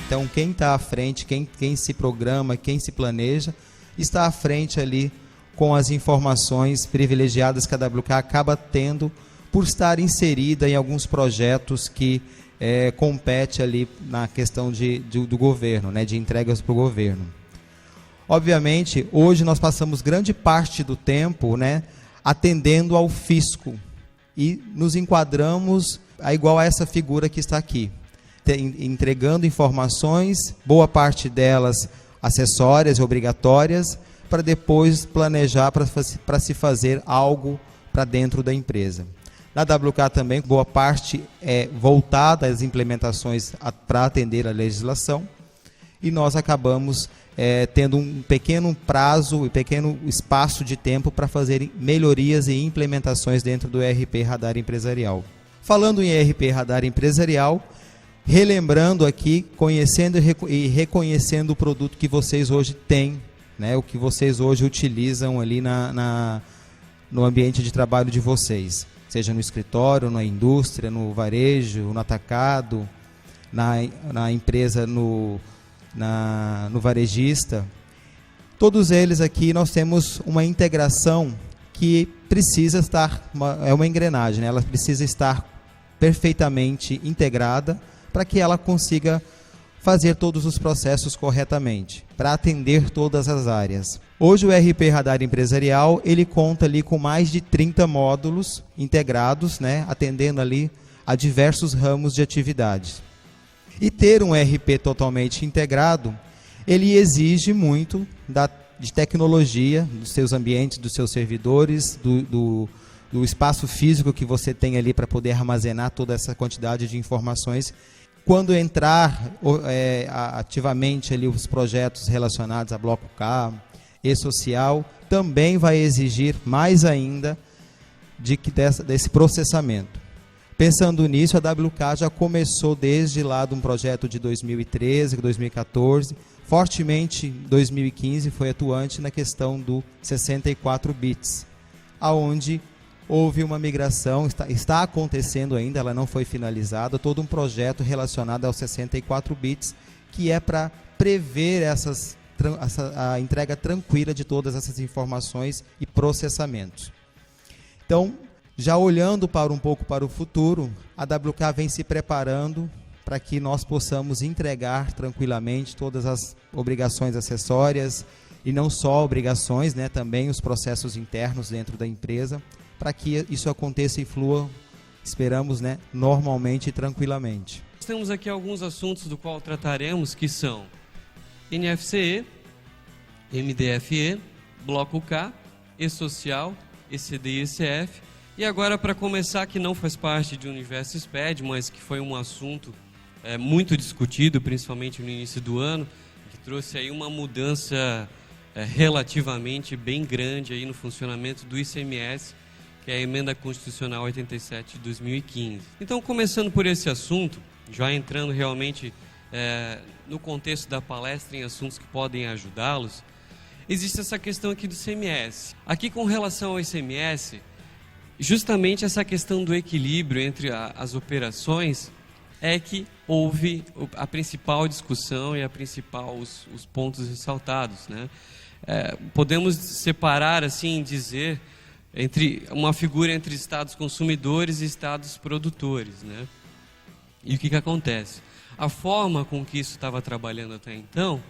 Então, quem está à frente, quem se programa, quem se planeja, está à frente ali com as informações privilegiadas que a WK acaba tendo por estar inserida em alguns projetos que compete ali na questão do governo, né, de entregas para o governo. Obviamente, hoje nós passamos grande parte do tempo, né, atendendo ao fisco e nos enquadramos igual a essa figura que está aqui, entregando informações, boa parte delas acessórias e obrigatórias, para depois planejar para se fazer algo para dentro da empresa. Na WK também, boa parte é voltada às implementações para atender a legislação, e nós acabamos tendo um pequeno prazo e pequeno espaço de tempo para fazer melhorias e implementações dentro do ERP Radar Empresarial. Falando em ERP Radar Empresarial, relembrando aqui, conhecendo e reconhecendo o produto que vocês hoje têm, né, o que vocês hoje utilizam ali no ambiente de trabalho de vocês, seja no escritório, na indústria, no varejo, no atacado, na empresa, no varejista. Todos eles aqui nós temos uma integração que precisa estar, é uma engrenagem, né? Ela precisa estar perfeitamente integrada para que ela consiga fazer todos os processos corretamente, para atender todas as áreas. Hoje o ERP Radar Empresarial, ele conta ali com mais de 30 módulos integrados, né, atendendo ali a diversos ramos de atividades. E ter um ERP totalmente integrado, ele exige muito de tecnologia, dos seus ambientes, dos seus servidores, do espaço físico que você tem ali para poder armazenar toda essa quantidade de informações. Quando entrar ativamente ali os projetos relacionados a Bloco K, e-social, também vai exigir mais ainda desse processamento. Pensando nisso, a WK já começou desde lá de um projeto de 2013, 2014, fortemente em 2015 foi atuante na questão do 64 bits, aonde houve uma migração, está acontecendo ainda, ela não foi finalizada, todo um projeto relacionado aos 64 bits, que é para prever a entrega tranquila de todas essas informações e processamentos. Então, já olhando um pouco para o futuro, a WK vem se preparando para que nós possamos entregar tranquilamente todas as obrigações acessórias, e não só obrigações, né, também os processos internos dentro da empresa, para que isso aconteça e flua, esperamos, né, normalmente e tranquilamente. Temos aqui alguns assuntos do qual trataremos, que são NFCE, MDFE, Bloco K, E-Social, ECD e ECF. E agora, para começar, que não faz parte de Universo SPED, mas que foi um assunto muito discutido, principalmente no início do ano, que trouxe aí uma mudança relativamente bem grande aí no funcionamento do ICMS, que é a Emenda Constitucional 87 de 2015. Então, começando por esse assunto, já entrando realmente no contexto da palestra em assuntos que podem ajudá-los, existe essa questão aqui do ICMS. Aqui, com relação ao ICMS, justamente essa questão do equilíbrio entre as operações é que houve a principal discussão e os pontos ressaltados, né? Podemos separar, assim, dizer, uma figura entre estados consumidores e estados produtores, né? E o que acontece? A forma com que isso estava trabalhando até então,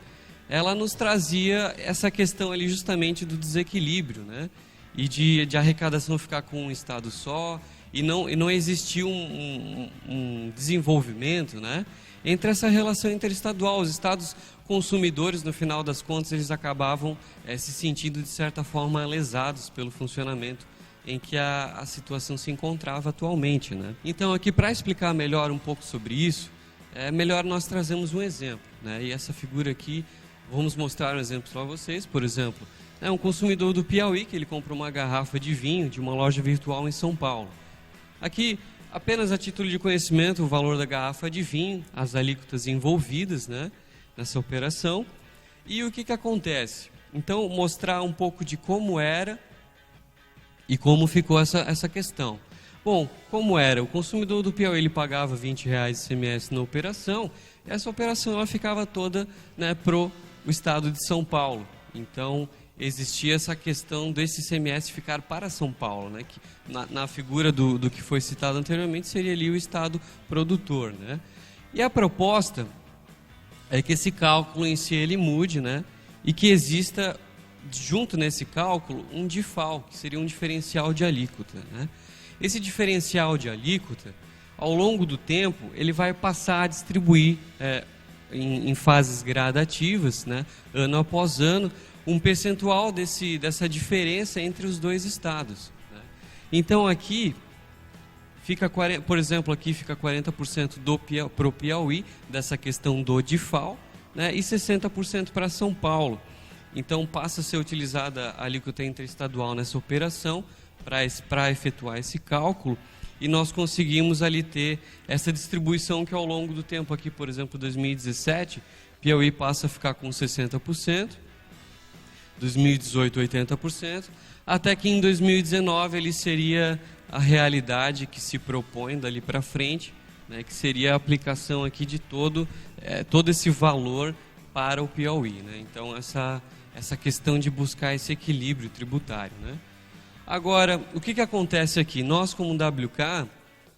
ela nos trazia essa questão ali justamente do desequilíbrio, né? E de arrecadação ficar com um estado só, e não existir um desenvolvimento, né, entre essa relação interestadual. Os estados consumidores, no final das contas, eles acabavam se sentindo, de certa forma, lesados pelo funcionamento em que a situação se encontrava atualmente, né? Então, aqui, para explicar melhor um pouco sobre isso, é melhor nós trazermos um exemplo, né? E essa figura aqui, vamos mostrar um exemplo para vocês. Por exemplo, é um consumidor do Piauí, que ele comprou uma garrafa de vinho de uma loja virtual em São Paulo. Aqui, apenas a título de conhecimento, o valor da garrafa de vinho, as alíquotas envolvidas, né, nessa operação. E o que acontece? Então, mostrar um pouco de como era e como ficou essa questão. Bom, como era? O consumidor do Piauí ele pagava R$20 de ICMS na operação, essa operação ela ficava toda, né, para o estado de São Paulo. Então, existia essa questão desse ICMS ficar para São Paulo, né, que na figura do que foi citado anteriormente seria ali o estado produtor, né? E a proposta é que esse cálculo em si ele mude, né, e que exista junto nesse cálculo um DIFAL, que seria um diferencial de alíquota, né? Esse diferencial de alíquota, ao longo do tempo, ele vai passar a distribuir em fases gradativas, né, ano após ano, um percentual dessa diferença entre os dois estados, né? Então aqui, por exemplo, aqui fica 40% para o Piauí, dessa questão do DIFAL, né, e 60% para São Paulo. Então passa a ser utilizada a alíquota interestadual nessa operação, para efetuar esse cálculo, e nós conseguimos ali ter essa distribuição que ao longo do tempo aqui, por exemplo, 2017, Piauí passa a ficar com 60%, 2018 80%, até que em 2019 ele seria a realidade que se propõe dali para frente, né, que seria a aplicação aqui de todo esse valor para o Piauí, né? Então essa questão de buscar esse equilíbrio tributário, né? Agora, o que acontece aqui? Nós, como WK,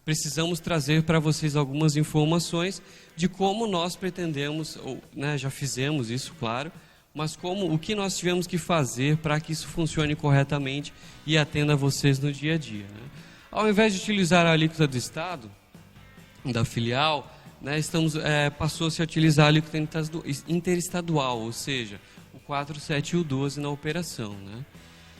precisamos trazer para vocês algumas informações de como nós pretendemos, ou, né, já fizemos isso, claro, mas o que nós tivemos que fazer para que isso funcione corretamente e atenda a vocês no dia a dia, né? Ao invés de utilizar a alíquota do Estado, da filial, né, passou-se a utilizar a alíquota interestadual, ou seja, o 4, 7 e o 12 na operação, né?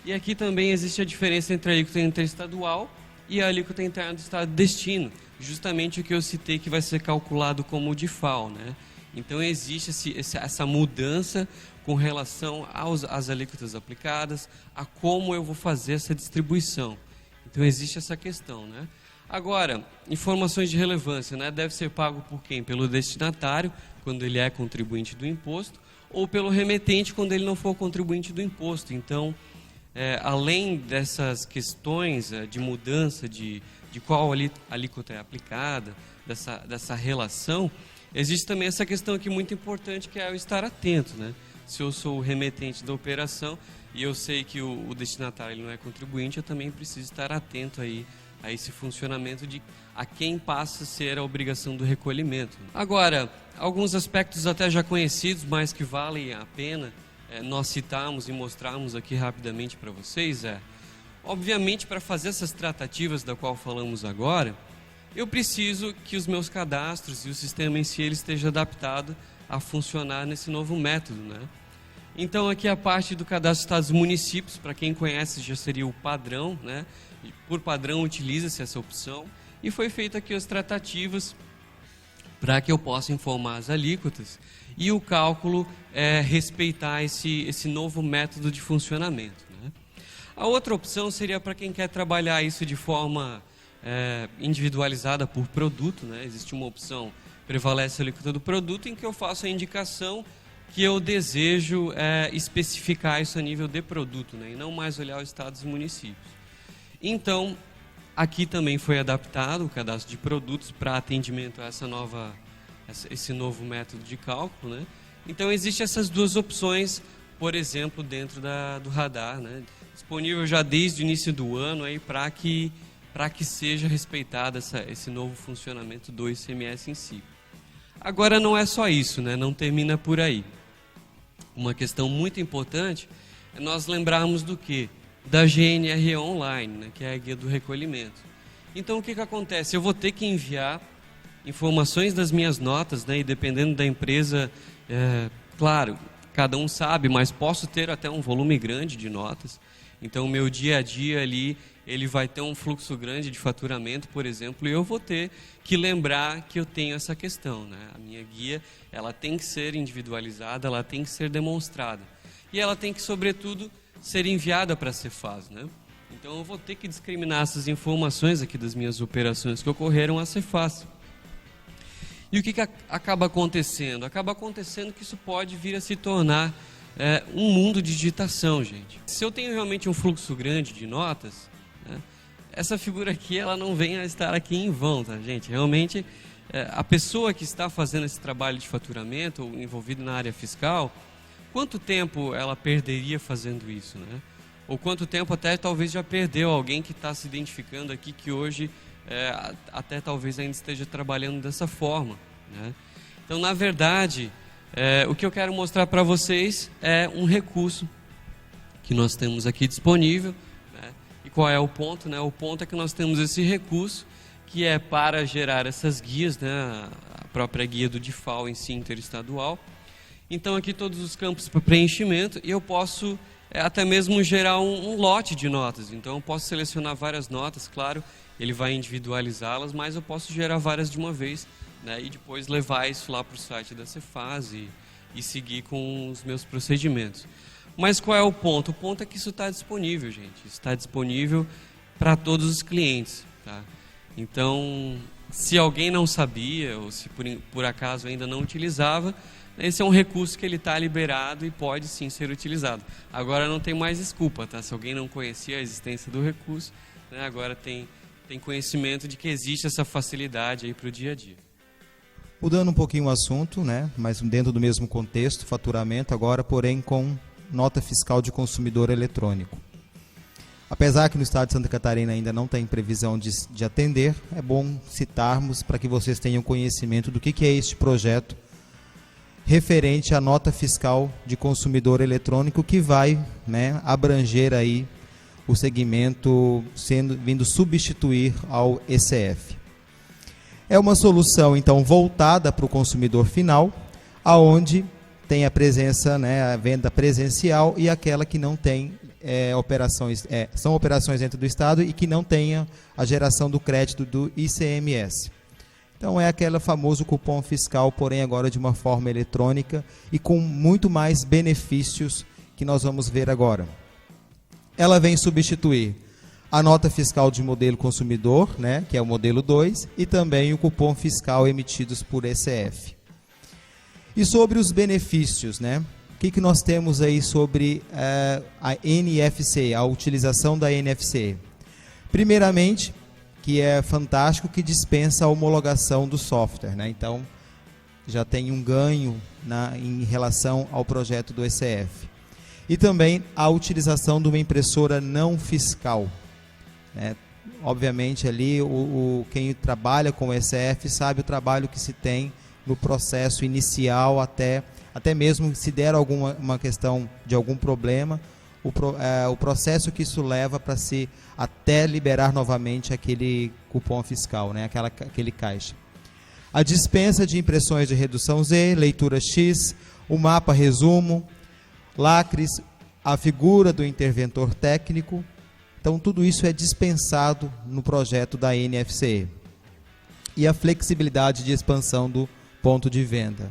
E aqui também existe a diferença entre a alíquota interestadual e a alíquota interna do estado de destino, justamente o que eu citei que vai ser calculado como o DIFAL, né? Então existe essa mudança com relação às alíquotas aplicadas, a como eu vou fazer essa distribuição. Então existe essa questão, né? Agora, informações de relevância, né? Deve ser pago por quem? Pelo destinatário, quando ele é contribuinte do imposto, ou pelo remetente, quando ele não for contribuinte do imposto. Então, além dessas questões de mudança de qual alíquota é aplicada, dessa relação, existe também essa questão aqui muito importante, que é o estar atento, né? Se eu sou o remetente da operação e eu sei que o destinatário ele não é contribuinte, eu também preciso estar atento aí a esse funcionamento a quem passa a ser a obrigação do recolhimento. Agora, alguns aspectos até já conhecidos, mas que valem a pena nós citarmos e mostrarmos aqui rapidamente para vocês obviamente, para fazer essas tratativas da qual falamos agora, eu preciso que os meus cadastros e o sistema em si ele esteja adaptado a funcionar nesse novo método, né? Então aqui a parte do cadastro de estados e municípios, para quem conhece já seria o padrão, né? Por padrão utiliza-se essa opção e foi feita aqui as tratativas para que eu possa informar as alíquotas e o cálculo respeitar esse novo método de funcionamento, né? A outra opção seria para quem quer trabalhar isso de forma individualizada por produto, né? Existe uma opção, prevalece a alíquota do produto, em que eu faço a indicação que eu desejo especificar isso a nível de produto, né? E não mais olhar os estados e municípios. Então, aqui também foi adaptado o cadastro de produtos para atendimento a esse novo método de cálculo, né? Então, existem essas duas opções, por exemplo, dentro do radar, né? Disponível já desde o início do ano para que seja respeitado esse novo funcionamento do ICMS em si. Agora, não é só isso, né? Não termina por aí. Uma questão muito importante é nós lembrarmos do quê? Da GNRE Online, né? Que é a guia do recolhimento. Então, o que acontece? Eu vou ter que enviar informações das minhas notas, né? E dependendo da empresa, claro, cada um sabe, mas posso ter até um volume grande de notas. Então, o meu dia a dia ali, ele vai ter um fluxo grande de faturamento, por exemplo, e eu vou ter que lembrar que eu tenho essa questão, né? A minha guia, ela tem que ser individualizada, ela tem que ser demonstrada. E ela tem que, sobretudo, ser enviada para a Cefaz, né? Então, eu vou ter que discriminar essas informações aqui das minhas operações que ocorreram à Cefaz. E o que acaba acontecendo? Acaba acontecendo que isso pode vir a se tornar um mundo de digitação, gente. Se eu tenho realmente um fluxo grande de notas, né, essa figura aqui, ela não vem a estar aqui em vão, tá, gente? Realmente, a pessoa que está fazendo esse trabalho de faturamento, ou envolvido na área fiscal, quanto tempo ela perderia fazendo isso, né? Ou quanto tempo até talvez já perdeu alguém que está se identificando aqui, que hoje até talvez ainda esteja trabalhando dessa forma, né? Então, na verdade, o que eu quero mostrar para vocês é um recurso que nós temos aqui disponível, né? E qual é o ponto, né? O ponto é que nós temos esse recurso que é para gerar essas guias, né? A própria guia do DIFAL em si, interestadual. Então, aqui todos os campos para preenchimento, e eu posso até mesmo gerar um lote de notas. Então, eu posso selecionar várias notas, claro, ele vai individualizá-las, mas eu posso gerar várias de uma vez, né? E depois levar isso lá para o site da Cefaz e seguir com os meus procedimentos. Mas qual é o ponto? O ponto é que isso está disponível, gente. Isso está disponível para todos os clientes, tá? Então, se alguém não sabia, ou se por acaso ainda não utilizava, esse é um recurso que ele está liberado e pode sim ser utilizado. Agora não tem mais desculpa, tá? Se alguém não conhecia a existência do recurso, né, agora tem conhecimento de que existe essa facilidade aí para o dia a dia. Mudando um pouquinho o assunto, né, mas dentro do mesmo contexto, faturamento, agora porém com nota fiscal de consumidor eletrônico. Apesar que no estado de Santa Catarina ainda não tem previsão de atender, é bom citarmos para que vocês tenham conhecimento do que é este projeto referente à nota fiscal de consumidor eletrônico, que vai, né, abranger aí o segmento vindo substituir ao ECF. É uma solução então voltada para o consumidor final, aonde tem a presença, né, a venda presencial e aquela que não tem são operações dentro do estado e que não tenha a geração do crédito do ICMS. Então é aquele famoso cupom fiscal, porém agora de uma forma eletrônica e com muito mais benefícios que nós vamos ver agora. Ela vem substituir a nota fiscal de modelo consumidor, né, que é o modelo 2, e também o cupom fiscal emitidos por ECF. E sobre os benefícios, né? O que nós temos aí sobre a NFC, a utilização da NFC? Primeiramente, que é fantástico, que dispensa a homologação do software, né? Então, já tem um ganho em relação ao projeto do ECF. E também a utilização de uma impressora não fiscal, né? Obviamente, ali, quem trabalha com o ECF sabe o trabalho que se tem no processo inicial, até mesmo se der uma questão de algum problema, o processo que isso leva para se até liberar novamente aquele cupom fiscal, né? aquele caixa. A dispensa de impressões de redução Z, leitura X, o mapa resumo, lacres, a figura do interventor técnico. Então, tudo isso é dispensado no projeto da NFC. E a flexibilidade de expansão do ponto de venda.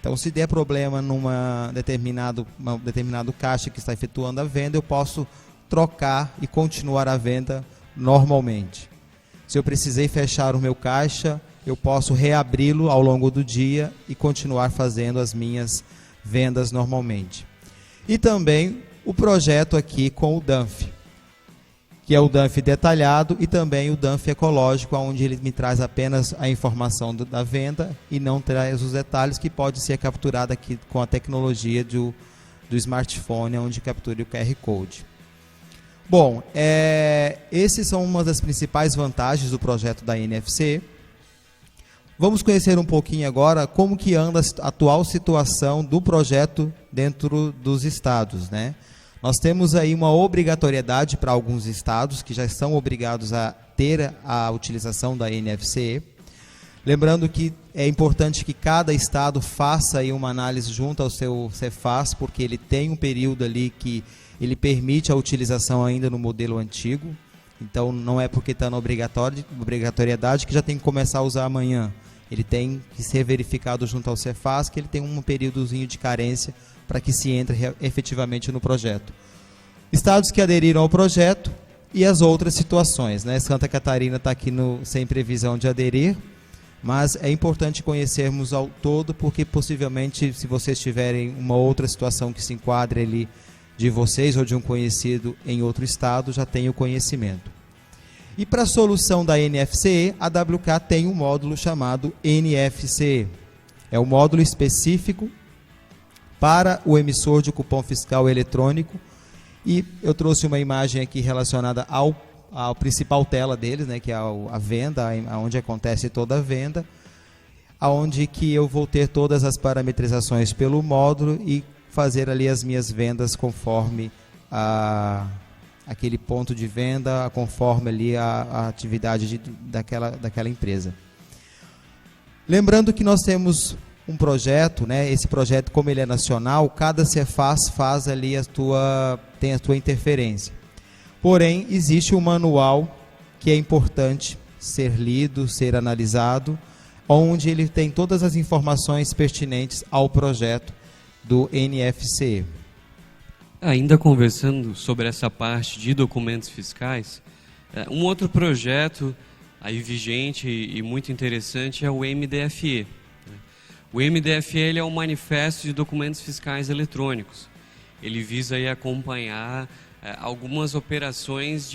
Então, se der problema numa determinado caixa que está efetuando a venda, eu posso trocar e continuar a venda normalmente. Se eu precisei fechar o meu caixa, eu posso reabri-lo ao longo do dia e continuar fazendo as minhas vendas normalmente. E também o projeto aqui com o DANF, que é o DANF detalhado, e também o DANF ecológico, onde ele me traz apenas a informação da venda e não traz os detalhes, que pode ser capturado aqui com a tecnologia do smartphone, onde captura o QR Code. Bom, esses são uma das principais vantagens do projeto da NFC. Vamos conhecer um pouquinho agora como que anda a atual situação do projeto dentro dos estados, né? Nós temos aí uma obrigatoriedade para alguns estados que já estão obrigados a ter a utilização da NFC. Lembrando que é importante que cada estado faça aí uma análise junto ao seu Cefaz, porque ele tem um período ali que ele permite a utilização ainda no modelo antigo. Então, não é porque está na obrigatoriedade que já tem que começar a usar amanhã. Ele tem que ser verificado junto ao Cefaz, que ele tem um períodozinho de carência para que se entre efetivamente no projeto. Estados que aderiram ao projeto e as outras situações, né? Santa Catarina está aqui sem previsão de aderir, mas é importante conhecermos ao todo, porque possivelmente, se vocês tiverem uma outra situação que se enquadre ali de vocês ou de um conhecido em outro estado, já tem o conhecimento. E para a solução da NFCE, a WK tem um módulo chamado NFCE. É um módulo específico para o emissor de cupom fiscal eletrônico. E eu trouxe uma imagem aqui relacionada ao principal tela deles, né, que é a venda, onde acontece toda a venda, aonde que eu vou ter todas as parametrizações pelo módulo e fazer ali as minhas vendas conforme aquele ponto de venda, conforme ali a atividade daquela empresa. Lembrando que nós temos um projeto, né? Esse projeto, como ele é nacional, cada Cefaz faz ali tem a tua interferência. Porém, existe um manual que é importante ser lido, ser analisado, onde ele tem todas as informações pertinentes ao projeto do NFCE. Ainda conversando sobre essa parte de documentos fiscais, um outro projeto aí vigente e muito interessante é o MDFE. O MDFE ele é um manifesto de documentos fiscais eletrônicos. Ele visa aí acompanhar algumas operações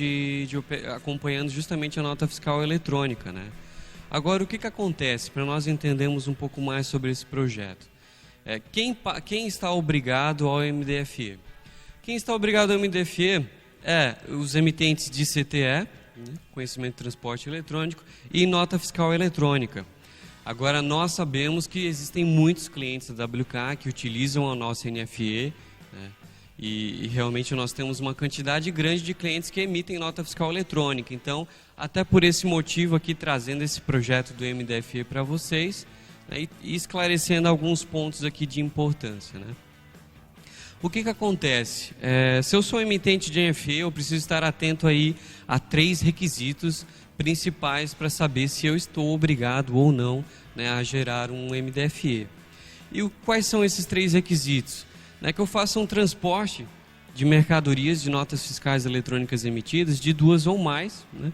acompanhando justamente a nota fiscal eletrônica, né? Agora, o que acontece para nós entendermos um pouco mais sobre esse projeto? Quem está obrigado ao MDFE? Quem está obrigado ao MDFE é os emitentes de CTE, né, conhecimento de transporte eletrônico, e nota fiscal eletrônica. Agora, nós sabemos que existem muitos clientes da WK que utilizam a nossa NFE, né, e realmente nós temos uma quantidade grande de clientes que emitem nota fiscal eletrônica. Então, até por esse motivo aqui, trazendo esse projeto do MDFE para vocês, né, e esclarecendo alguns pontos aqui de importância, né? O que acontece? Se eu sou emitente de NFE, eu preciso estar atento aí a 3 requisitos principais para saber se eu estou obrigado ou não, né, a gerar um MDFE. E quais são esses 3 requisitos? Que eu faça um transporte de mercadorias de notas fiscais eletrônicas emitidas de 2 ou mais, né?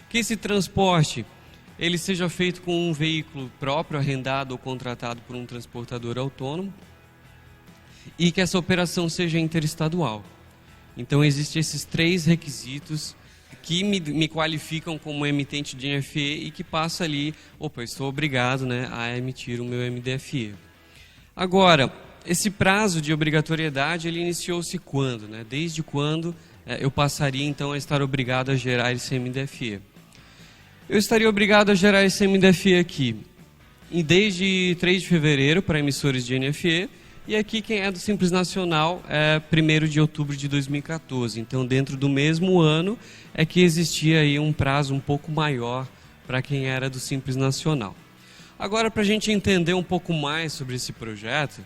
Que esse transporte ele seja feito com um veículo próprio, arrendado ou contratado por um transportador autônomo, e que essa operação seja interestadual. Então, existem esses 3 requisitos que me qualificam como emitente de NFE e que passa ali, eu estou obrigado, né, a emitir o meu MDFE. Agora, esse prazo de obrigatoriedade, ele iniciou-se quando? Né? Desde quando eu passaria, então, a estar obrigado a gerar esse MDFE? Eu estaria obrigado a gerar esse MDFE aqui, desde 3 de fevereiro para emissores de NFE, e aqui quem é do Simples Nacional é 1º de outubro de 2014. Então, dentro do mesmo ano é que existia aí um prazo um pouco maior para quem era do Simples Nacional. Agora, para a gente entender um pouco mais sobre esse projeto,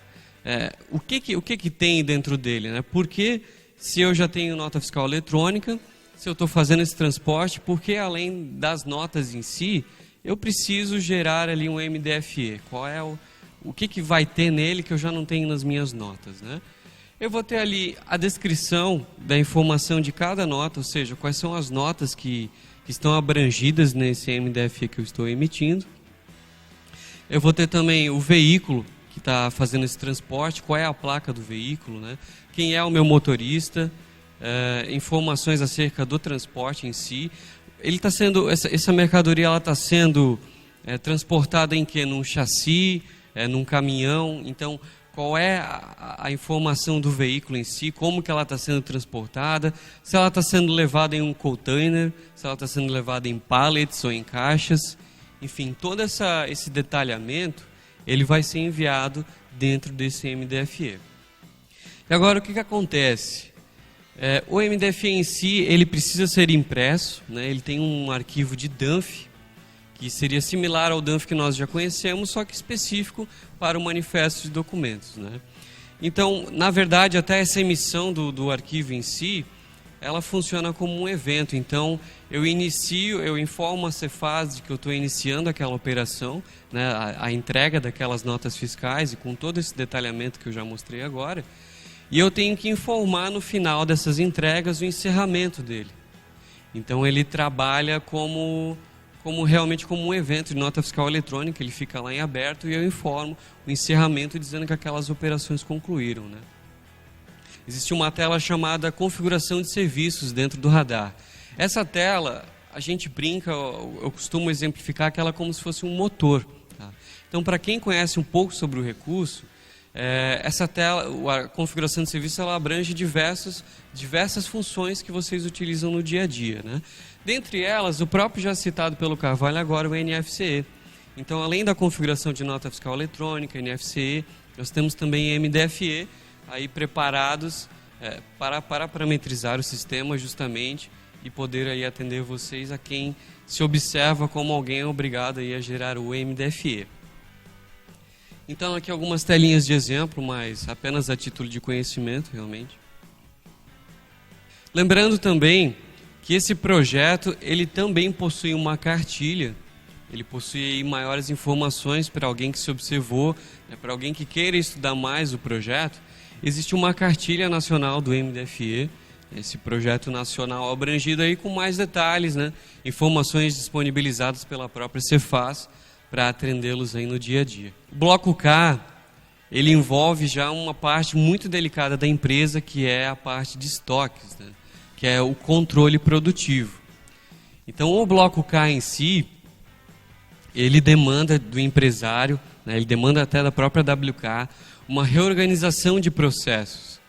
o que tem dentro dele, né? Porque se eu já tenho nota fiscal eletrônica, se eu estou fazendo esse transporte, porque além das notas em si, eu preciso gerar ali um MDFE. Qual é o que vai ter nele que eu já não tenho nas minhas notas, né? Eu vou ter ali a descrição da informação de cada nota, ou seja, quais são as notas que estão abrangidas nesse MDFE que eu estou emitindo. Eu vou ter também o veículo que está fazendo esse transporte, qual é a placa do veículo, né? Quem é o meu motorista, informações acerca do transporte em si. Essa mercadoria ela está sendo transportada em quê? Num chassi, num caminhão. Então, qual é a informação do veículo em si, como que ela está sendo transportada, se ela está sendo levada em um container, se ela está sendo levada em pallets ou em caixas. Enfim, todo esse detalhamento, ele vai ser enviado dentro desse MDFE. E agora, o que acontece? O MDFE em si, ele precisa ser impresso, né? Ele tem um arquivo de DANF, que seria similar ao DANF que nós já conhecemos, só que específico para o manifesto de documentos, né? Então, na verdade, até essa emissão do arquivo em si, ela funciona como um evento. Então, eu informo a Cefaz de que eu estou iniciando aquela operação, né, a entrega daquelas notas fiscais, e com todo esse detalhamento que eu já mostrei agora, e eu tenho que informar no final dessas entregas o encerramento dele. Então, ele trabalha realmente como um evento de nota fiscal eletrônica, ele fica lá em aberto e eu informo o encerramento dizendo que aquelas operações concluíram, né? Existe uma tela chamada configuração de serviços dentro do radar. Essa tela, a gente brinca, eu costumo exemplificar que ela é como se fosse um motor. Tá? Então, para quem conhece um pouco sobre o recurso, essa tela, a configuração de serviço, ela abrange diversas funções que vocês utilizam no dia a dia. Né? Dentre elas, o próprio já citado pelo Carvalho agora, o NFCE. Então, além da configuração de nota fiscal eletrônica, NFCE, nós temos também MDFE, aí preparados para parametrizar o sistema justamente e poder aí atender vocês a quem se observa como alguém obrigado aí a gerar o MDFE. Então, aqui algumas telinhas de exemplo, mas apenas a título de conhecimento, realmente. Lembrando também que esse projeto, ele também possui uma cartilha, ele possui aí maiores informações para alguém que se observou, né, para alguém que queira estudar mais o projeto. Existe uma cartilha nacional do MDFE, esse projeto nacional abrangido aí com mais detalhes, né, informações disponibilizadas pela própria Cefaz, para atendê-los aí no dia a dia. O bloco K, ele envolve já uma parte muito delicada da empresa, que é a parte de estoques, né? Que é o controle produtivo. Então, o bloco K em si, ele demanda do empresário, né? Ele demanda até da própria WK, uma reorganização de processos.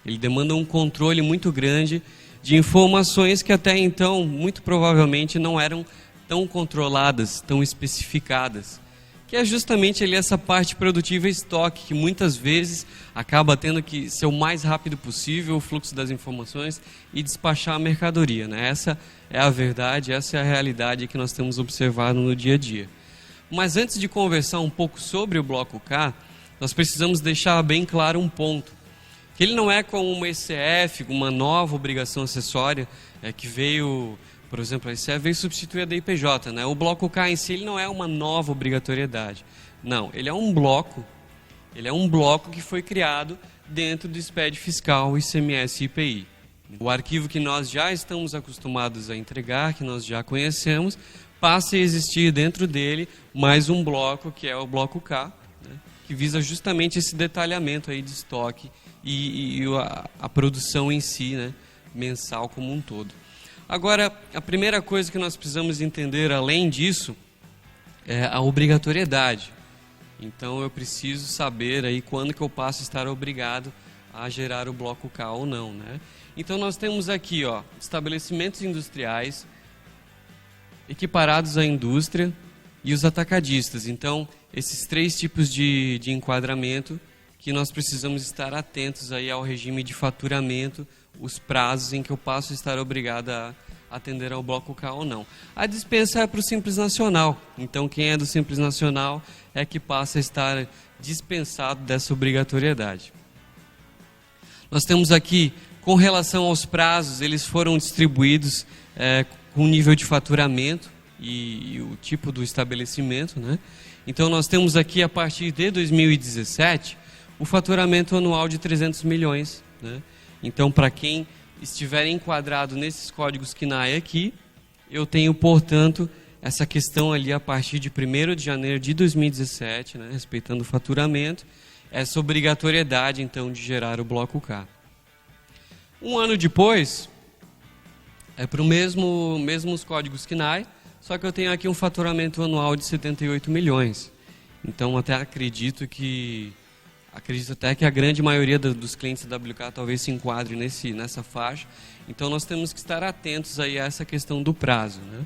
Ele demanda um controle muito grande de informações que até então, muito provavelmente, não eram tão controladas, tão especificadas, que é justamente ali essa parte produtiva e estoque, que muitas vezes acaba tendo que ser o mais rápido possível o fluxo das informações e despachar a mercadoria, né? Essa é a verdade, essa é a realidade que nós temos observado no dia a dia. Mas antes de conversar um pouco sobre o bloco K, nós precisamos deixar bem claro um ponto, que ele não é como uma ECF, uma nova obrigação acessória, que veio... Por exemplo, a ICE veio substituir a DIPJ, né? O bloco K em si ele não é uma nova obrigatoriedade. Não, ele é um bloco que foi criado dentro do SPED fiscal, ICMS e IPI. O arquivo que nós já estamos acostumados a entregar, que nós já conhecemos, passa a existir dentro dele mais um bloco, que é o bloco K, né? Que visa justamente esse detalhamento aí de estoque e a produção em si, né? Mensal como um todo. Agora, a primeira coisa que nós precisamos entender, além disso, é a obrigatoriedade. Então, eu preciso saber aí quando que eu passo a estar obrigado a gerar o bloco K ou não, né? Então, nós temos aqui, estabelecimentos industriais equiparados à indústria e os atacadistas. Então, esses três tipos de enquadramento que nós precisamos estar atentos aí ao regime de faturamento, os prazos em que eu passo a estar obrigado a atender ao bloco K ou não. A dispensa é para o Simples Nacional, então quem é do Simples Nacional é que passa a estar dispensado dessa obrigatoriedade. Nós temos aqui, com relação aos prazos, eles foram distribuídos com o nível de faturamento e o tipo do estabelecimento, né? Então nós temos aqui, a partir de 2017, o faturamento anual de 300 milhões, né? Então, para quem estiver enquadrado nesses códigos KNAI aqui, eu tenho, portanto, essa questão ali a partir de 1º de janeiro de 2017, né, respeitando o faturamento, essa obrigatoriedade, então, de gerar o bloco K. Um ano depois, é para os mesmos códigos KNAI, só que eu tenho aqui um faturamento anual de 78 milhões. Então, até acredito até que a grande maioria dos clientes da WK talvez se enquadre nessa faixa. Então, nós temos que estar atentos aí a essa questão do prazo, né?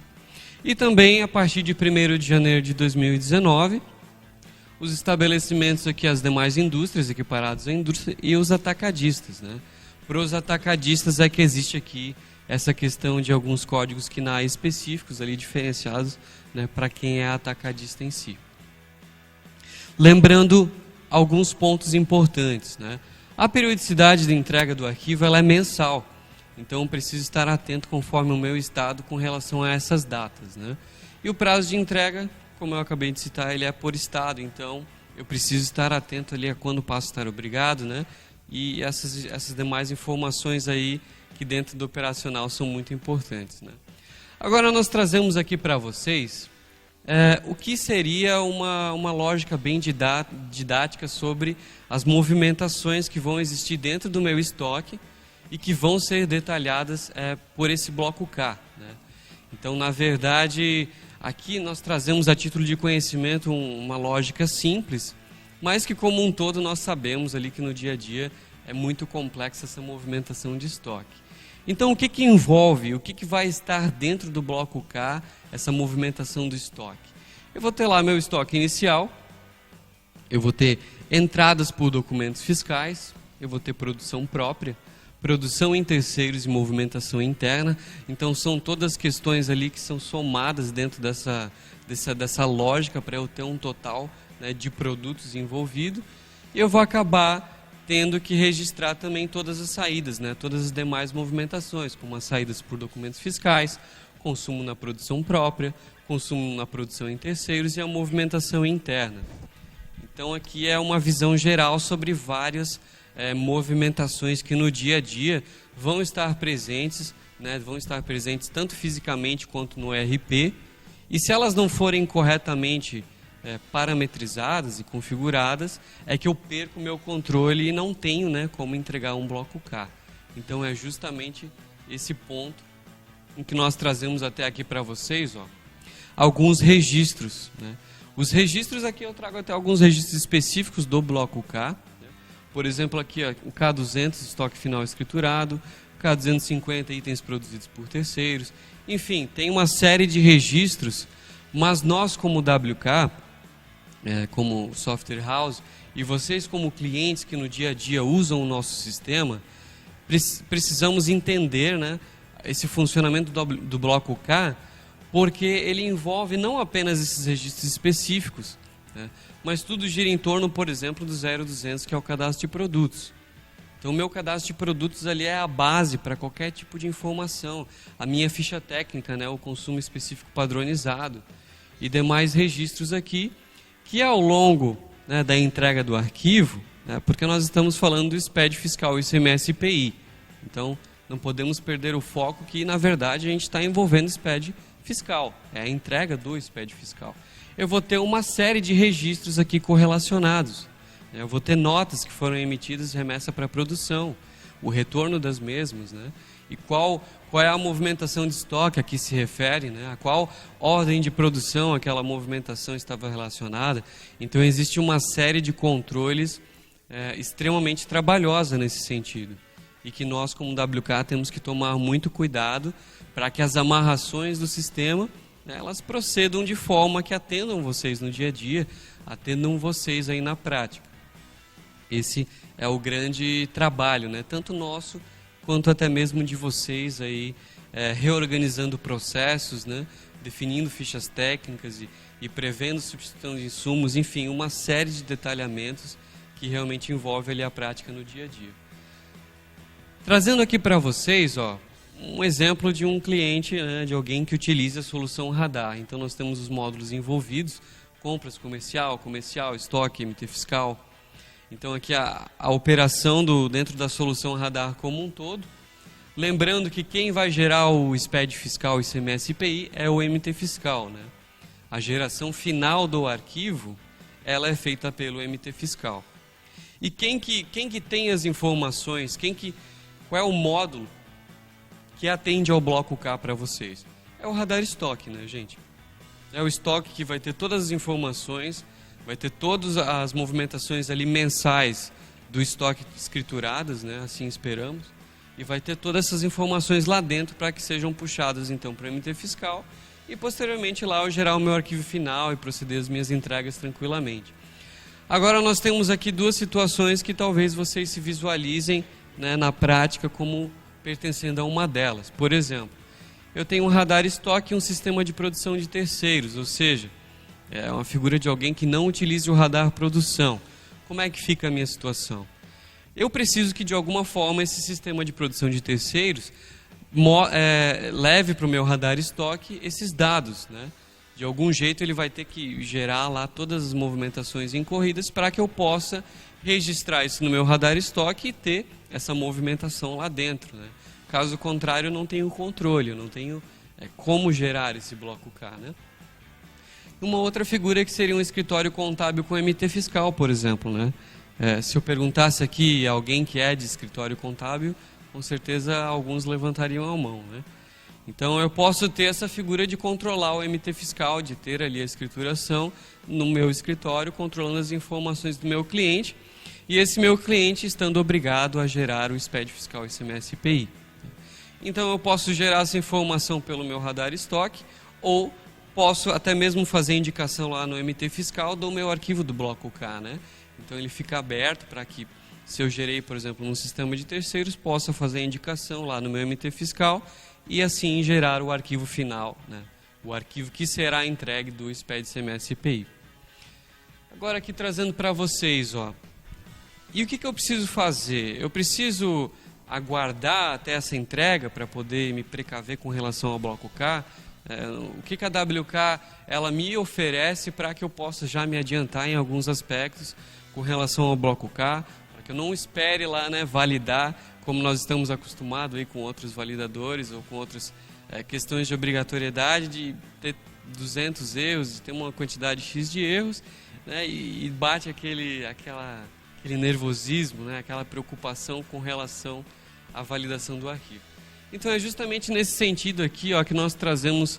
E também, a partir de 1º de janeiro de 2019, os estabelecimentos aqui, as demais indústrias, equiparados à indústria, e os atacadistas, né? Para os atacadistas é que existe aqui essa questão de alguns códigos KNAI específicos, ali diferenciados, né, para quem é atacadista em si. Lembrando alguns pontos importantes, né? A periodicidade de entrega do arquivo ela é mensal, então eu preciso estar atento conforme o meu estado com relação a essas datas, né? E o prazo de entrega, como eu acabei de citar, ele é por estado, então eu preciso estar atento ali a quando passo a estar obrigado, né? E essas demais informações aí que dentro do operacional são muito importantes, né? Agora nós trazemos aqui para vocês o que seria uma lógica bem didática sobre as movimentações que vão existir dentro do meu estoque e que vão ser detalhadas por esse bloco K, né? Então, na verdade, aqui nós trazemos a título de conhecimento uma lógica simples, mas que como um todo nós sabemos ali que no dia a dia é muito complexa essa movimentação de estoque. Então, o que envolve, o que vai estar dentro do bloco K, essa movimentação do estoque? Eu vou ter lá meu estoque inicial, eu vou ter entradas por documentos fiscais, eu vou ter produção própria, produção em terceiros e movimentação interna. Então, são todas questões ali que são somadas dentro dessa lógica para eu ter um total, né, de produtos envolvido. E eu vou acabar tendo que registrar também todas as saídas, né, todas as demais movimentações, como as saídas por documentos fiscais, consumo na produção própria, consumo na produção em terceiros e a movimentação interna. Então, aqui é uma visão geral sobre várias movimentações que no dia a dia vão estar presentes, né, vão estar presentes tanto fisicamente quanto no ERP, e se elas não forem corretamente parametrizadas e configuradas, é que eu perco o meu controle e não tenho, né, como entregar um bloco K. Então é justamente esse ponto em que nós trazemos até aqui para vocês, ó, alguns registros, né. Os registros aqui eu trago até alguns registros específicos do bloco K. Por exemplo, aqui ó, o K200, estoque final escriturado, o K250, itens produzidos por terceiros. Enfim, tem uma série de registros, mas nós como WK, como software house, e vocês como clientes que no dia a dia usam o nosso sistema, precisamos entender, né, esse funcionamento do bloco K, porque ele envolve não apenas esses registros específicos, né, mas tudo gira em torno, por exemplo, do 0200, que é o cadastro de produtos. Então, o meu cadastro de produtos ali é a base para qualquer tipo de informação. A minha ficha técnica, né, o consumo específico padronizado e demais registros aqui, que ao longo, né, da entrega do arquivo, né, porque nós estamos falando do SPED fiscal ICMS e IPI. Então, não podemos perder o foco que, na verdade, a gente está envolvendo SPED fiscal. É a entrega do SPED fiscal. Eu vou ter uma série de registros aqui correlacionados. Eu vou ter notas que foram emitidas de remessa para a produção, o retorno das mesmas, né? E qual é a movimentação de estoque a que se refere, né? A qual ordem de produção aquela movimentação estava relacionada. Então, existe uma série de controles extremamente trabalhosa nesse sentido. E que nós, como WK, temos que tomar muito cuidado para que as amarrações do sistema, né, elas procedam de forma que atendam vocês no dia a dia, atendam vocês aí na prática. Esse é o grande trabalho, né, tanto nosso quanto até mesmo de vocês aí, reorganizando processos, né, definindo fichas técnicas e prevendo substituição de insumos, enfim, uma série de detalhamentos que realmente envolve ali a prática no dia a dia. Trazendo aqui para vocês, ó, um exemplo de um cliente, né, de alguém que utiliza a solução Radar. Então nós temos os módulos envolvidos, compras comercial, estoque, MT fiscal. Então aqui a operação dentro da solução Radar como um todo. Lembrando que quem vai gerar o SPED fiscal ICMS e IPI é o MT fiscal, né? A geração final do arquivo, ela é feita pelo MT fiscal. E quem que tem as informações, qual é o módulo que atende ao bloco K para vocês? É o Radar Estoque, né, gente? É o estoque que vai ter todas as informações, vai ter todas as movimentações ali mensais do estoque escrituradas, né, assim esperamos, e vai ter todas essas informações lá dentro para que sejam puxadas então para o MT fiscal e posteriormente lá eu gerar o meu arquivo final e proceder às minhas entregas tranquilamente. Agora nós temos aqui duas situações que talvez vocês se visualizem, né, na prática como pertencendo a uma delas. Por exemplo, eu tenho um radar estoque e um sistema de produção de terceiros, ou seja, é uma figura de alguém que não utilize o radar produção. Como é que fica a minha situação? Eu preciso que de alguma forma esse sistema de produção de terceiros leve para o meu radar estoque esses dados, né? De algum jeito ele vai ter que gerar lá todas as movimentações incorridas para que eu possa registrar isso no meu radar estoque e ter essa movimentação lá dentro, né? Caso contrário, eu não tenho controle, eu não tenho como gerar esse bloco K, né? Uma outra figura que seria um escritório contábil com MT fiscal, por exemplo, né? Se eu perguntasse aqui alguém que é de escritório contábil, com certeza alguns levantariam a mão, né? Então eu posso ter essa figura de controlar o MT fiscal, de ter ali a escrituração no meu escritório, controlando as informações do meu cliente, e esse meu cliente estando obrigado a gerar o SPED fiscal ICMS IPI. Então eu posso gerar essa informação pelo meu radar estoque, ou posso até mesmo fazer indicação lá no MT fiscal do meu arquivo do bloco K, né? Então ele fica aberto para que, se eu gerei, por exemplo, num sistema de terceiros, possa fazer a indicação lá no meu MT fiscal e assim gerar o arquivo final, né? O arquivo que será entregue do SPED ICMS IPI. Agora aqui trazendo para vocês, ó, e o que eu preciso fazer? Eu preciso aguardar até essa entrega para poder me precaver com relação ao bloco K? O que a WK ela me oferece para que eu possa já me adiantar em alguns aspectos com relação ao bloco K, para que eu não espere lá, né, validar, como nós estamos acostumados aí com outros validadores ou com outras questões de obrigatoriedade, de ter 200 erros, de ter uma quantidade X de erros, né, e bate aquele nervosismo, né, aquela preocupação com relação à validação do arquivo. Então é justamente nesse sentido aqui, ó, que nós trazemos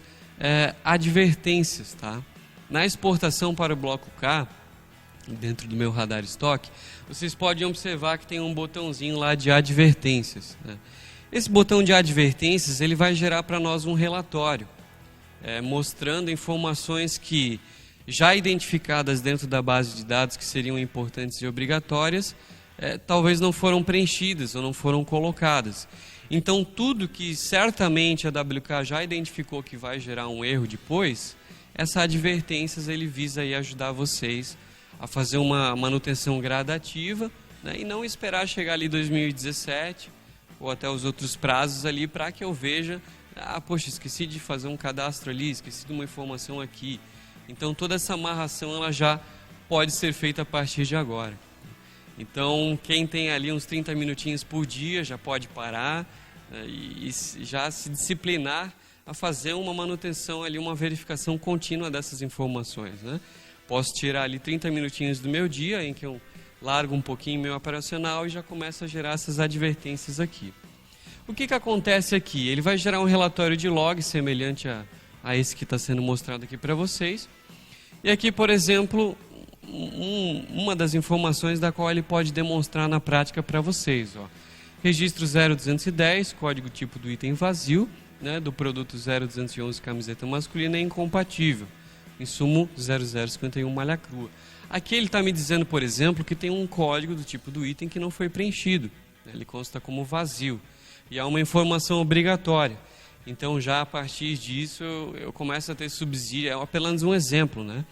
advertências, tá? Na exportação para o bloco K, dentro do meu radar estoque, vocês podem observar que tem um botãozinho lá de advertências, né? Esse botão de advertências ele vai gerar para nós um relatório, mostrando informações que já identificadas dentro da base de dados que seriam importantes e obrigatórias, talvez não foram preenchidas ou não foram colocadas. Então, tudo que certamente a WK já identificou que vai gerar um erro depois, essa advertências ele visa aí ajudar vocês a fazer uma manutenção gradativa, né, e não esperar chegar ali 2017 ou até os outros prazos ali para que eu veja, poxa, esqueci de fazer um cadastro ali, esqueci de uma informação aqui. Então, toda essa amarração ela já pode ser feita a partir de agora. Então, quem tem ali uns 30 minutinhos por dia já pode parar, né, e já se disciplinar a fazer uma manutenção ali, uma verificação contínua dessas informações, né? Posso tirar ali 30 minutinhos do meu dia em que eu largo um pouquinho meu operacional e já começo a gerar essas advertências aqui. O que acontece aqui? Ele vai gerar um relatório de log semelhante a esse que está sendo mostrado aqui para vocês. E aqui, por exemplo, uma das informações da qual ele pode demonstrar na prática para vocês, ó. Registro 0210, código tipo do item vazio, né, do produto 0211 camiseta masculina é incompatível. Insumo 0051 malha crua. Aqui ele está me dizendo, por exemplo, que tem um código do tipo do item que não foi preenchido, né, ele consta como vazio. E há uma informação obrigatória. Então, já a partir disso, eu começo a ter subsídio, é apenas um exemplo, né?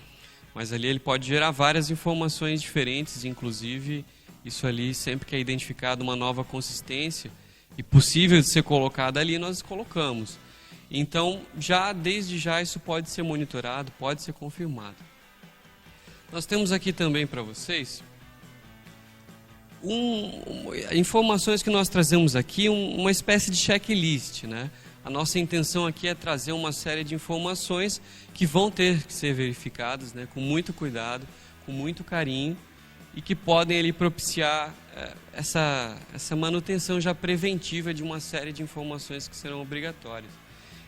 Mas ali ele pode gerar várias informações diferentes, inclusive isso ali, sempre que é identificado uma nova consistência e possível de ser colocada ali, nós colocamos. Então, desde já, isso pode ser monitorado, pode ser confirmado. Nós temos aqui também para vocês informações que nós trazemos aqui, uma espécie de checklist, né? A nossa intenção aqui é trazer uma série de informações que vão ter que ser verificadas, né, com muito cuidado, com muito carinho, e que podem ali propiciar essa manutenção já preventiva de uma série de informações que serão obrigatórias.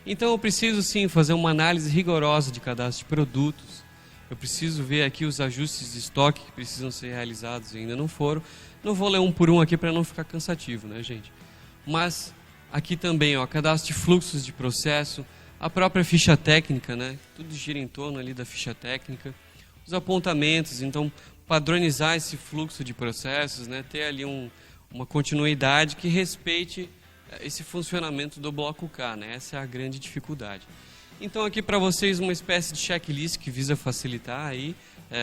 Então eu preciso sim fazer uma análise rigorosa de cadastro de produtos, eu preciso ver aqui os ajustes de estoque que precisam ser realizados e ainda não foram. Não vou ler um por um aqui para não ficar cansativo, né, gente? Mas aqui também, ó, cadastro de fluxos de processo, a própria ficha técnica, né? Tudo gira em torno ali da ficha técnica, os apontamentos, então padronizar esse fluxo de processos, né? Ter ali uma continuidade que respeite esse funcionamento do bloco K, né? Essa é a grande dificuldade. Então aqui para vocês uma espécie de checklist que visa facilitar aí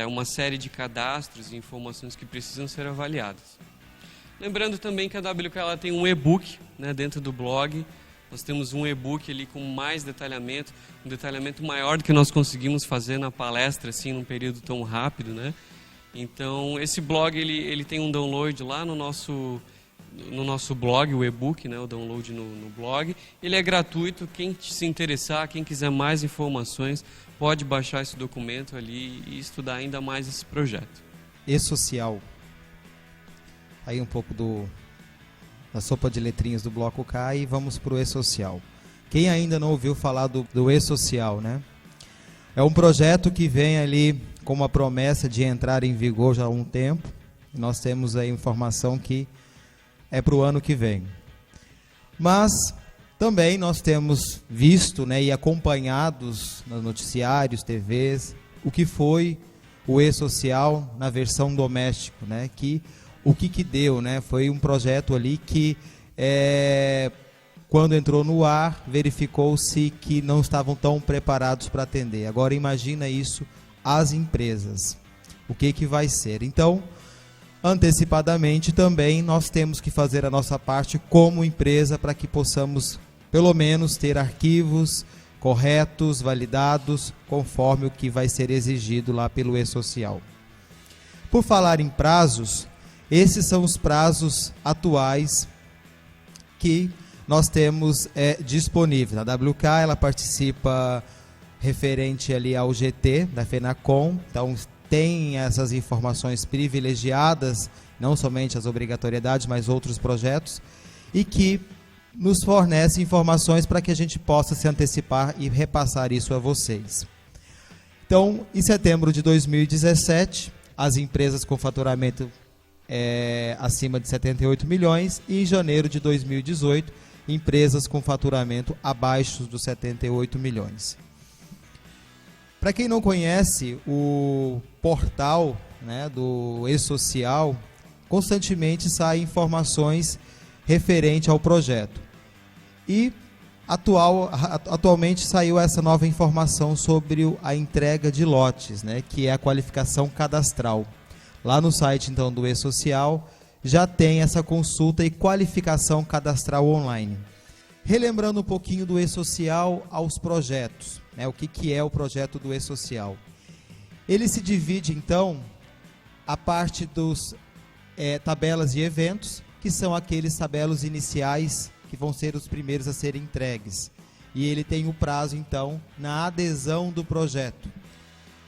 uma série de cadastros e informações que precisam ser avaliadas. Lembrando também que a WK ela tem um e-book, né, dentro do blog. Nós temos um e-book ali com mais detalhamento, um detalhamento maior do que nós conseguimos fazer na palestra, assim, num período tão rápido, né? Então, esse blog ele tem um download lá no nosso blog, o e-book, né, o download no blog. Ele é gratuito, quem se interessar, quem quiser mais informações, pode baixar esse documento ali e estudar ainda mais esse projeto. E-social. Aí um pouco da sopa de letrinhas do bloco K e vamos para o E-social. Quem ainda não ouviu falar do E-Social, né? É um projeto que vem ali com uma promessa de entrar em vigor já há um tempo. Nós temos aí informação que é para o ano que vem. Mas também nós temos visto, né, e acompanhados nos noticiários, TVs, o que foi o E-Social na versão doméstica, né? O que deu, né? Foi um projeto ali que, quando entrou no ar, verificou-se que não estavam tão preparados para atender. Agora imagina isso às empresas. O que vai ser? Então, antecipadamente também nós temos que fazer a nossa parte como empresa para que possamos, pelo menos, ter arquivos corretos, validados, conforme o que vai ser exigido lá pelo E-Social. Por falar em prazos, esses são os prazos atuais que nós temos disponíveis. A WK, ela participa referente ali ao GT da FENACOM, então tem essas informações privilegiadas, não somente as obrigatoriedades, mas outros projetos, e que nos fornece informações para que a gente possa se antecipar e repassar isso a vocês. Então, em setembro de 2017, as empresas com faturamento acima de 78 milhões, e em janeiro de 2018, empresas com faturamento abaixo dos 78 milhões. Para quem não conhece, o portal, né, do E-Social, constantemente saem informações referente ao projeto. E atualmente saiu essa nova informação sobre a entrega de lotes, né, que é a qualificação cadastral. Lá no site então do E-Social já tem essa consulta e qualificação cadastral online. Relembrando um pouquinho do E-Social aos projetos, né, o que é o projeto do E-Social. Ele se divide então a parte dos tabelas e eventos, que são aqueles tabelos iniciais que vão ser os primeiros a serem entregues. E ele tem o prazo, então, na adesão do projeto.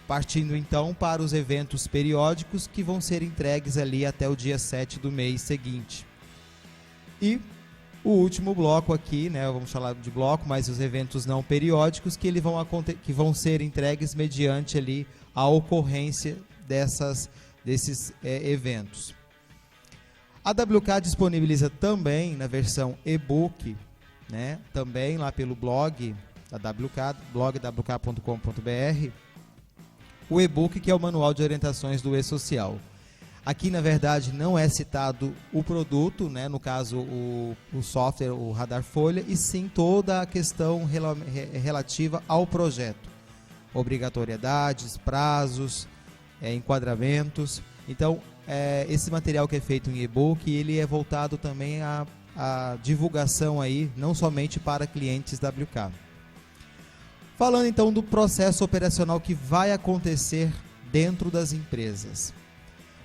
Partindo, então, para os eventos periódicos, que vão ser entregues ali até o dia 7 do mês seguinte. E o último bloco aqui, né, vamos falar de bloco, mas os eventos não periódicos, que vão ser entregues mediante ali a ocorrência desses eventos. A WK disponibiliza também na versão e-book, né, também lá pelo blog da WK, blogwk.com.br, o e-book, que é o manual de orientações do E-Social. Aqui, na verdade, não é citado o produto, né, no caso o software, o Radar Folha, e sim toda a questão relativa ao projeto. Obrigatoriedades, prazos, enquadramentos. Então, esse material que é feito em e-book, ele é voltado também à divulgação aí, não somente para clientes WK. Falando então do processo operacional que vai acontecer dentro das empresas.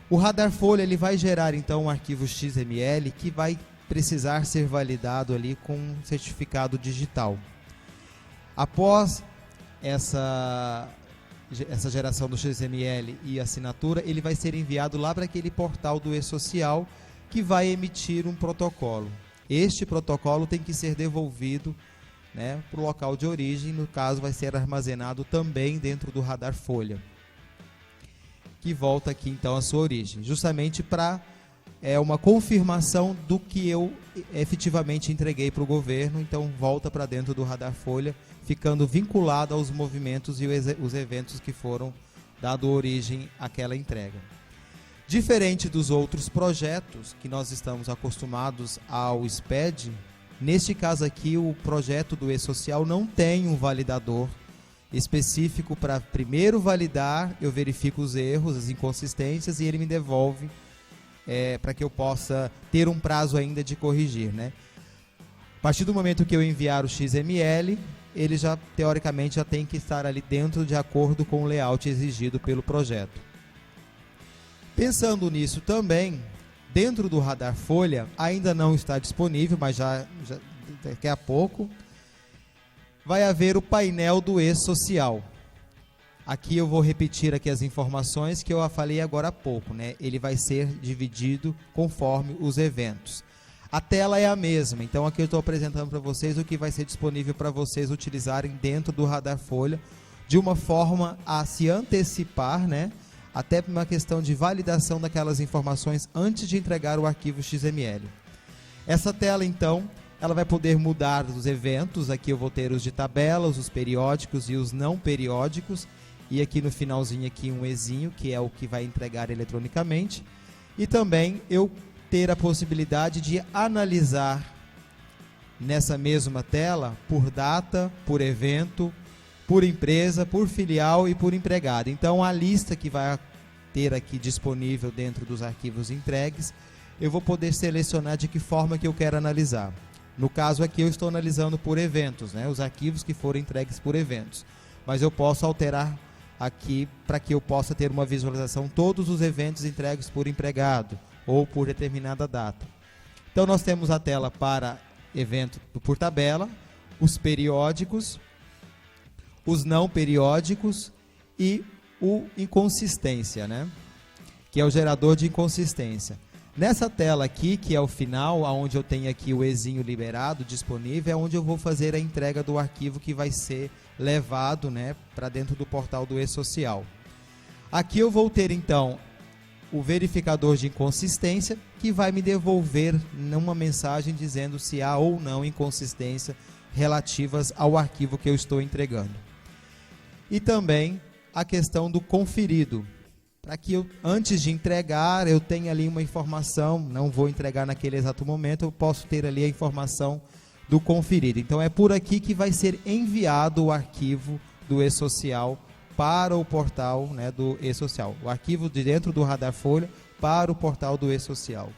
O Radar Folha, ele vai gerar então um arquivo XML que vai precisar ser validado ali com um certificado digital. Após essa geração do XML e assinatura, ele vai ser enviado lá para aquele portal do E-Social, que vai emitir um protocolo. Este protocolo tem que ser devolvido, né, para o local de origem, no caso vai ser armazenado também dentro do Radar Folha, que volta aqui então à sua origem, justamente para uma confirmação do que eu efetivamente entreguei para o governo, então volta para dentro do Radar Folha, ficando vinculado aos movimentos e os eventos que foram dado origem àquela entrega. Diferente dos outros projetos que nós estamos acostumados ao SPED, neste caso aqui o projeto do E-Social não tem um validador específico para primeiro validar, eu verifico os erros, as inconsistências e ele me devolve para que eu possa ter um prazo ainda de corrigir, né? A partir do momento que eu enviar o XML, ele já, teoricamente, já tem que estar ali dentro de acordo com o layout exigido pelo projeto. Pensando nisso também, dentro do Radar Folha, ainda não está disponível, mas já daqui a pouco, vai haver o painel do E-Social. Aqui eu vou repetir aqui as informações que eu falei agora há pouco, né? Ele vai ser dividido conforme os eventos. A tela é a mesma, então aqui eu estou apresentando para vocês o que vai ser disponível para vocês utilizarem dentro do Radar Folha, de uma forma a se antecipar, né? Até por uma questão de validação daquelas informações antes de entregar o arquivo XML. Essa tela, então, ela vai poder mudar os eventos. Aqui eu vou ter os de tabelas, os periódicos e os não periódicos. E aqui no finalzinho aqui um Ezinho, que é o que vai entregar eletronicamente. E também eu ter a possibilidade de analisar nessa mesma tela por data, por evento, por empresa, por filial e por empregado. Então a lista que vai ter aqui disponível dentro dos arquivos entregues, eu vou poder selecionar de que forma que eu quero analisar. No caso aqui eu estou analisando por eventos, né, os arquivos que foram entregues por eventos. Mas eu posso alterar aqui para que eu possa ter uma visualização todos os eventos entregues por empregado ou por determinada data. Então nós temos a tela para evento por tabela, os periódicos, os não periódicos e o inconsistência, né? Que é o gerador de inconsistência. Nessa tela aqui, que é o final, onde eu tenho aqui o Ezinho liberado, disponível, é onde eu vou fazer a entrega do arquivo que vai ser levado, né, para dentro do portal do E-Social. Aqui eu vou ter então o verificador de inconsistência, que vai me devolver uma mensagem dizendo se há ou não inconsistência relativas ao arquivo que eu estou entregando. E também a questão do conferido, para que eu, antes de entregar, eu tenha ali uma informação, não vou entregar naquele exato momento, eu posso ter ali a informação do conferido. Então é por aqui que vai ser enviado o arquivo do E-Social para o portal, né, do E-Social. O arquivo de dentro do Radar Folha para o portal do E-Social.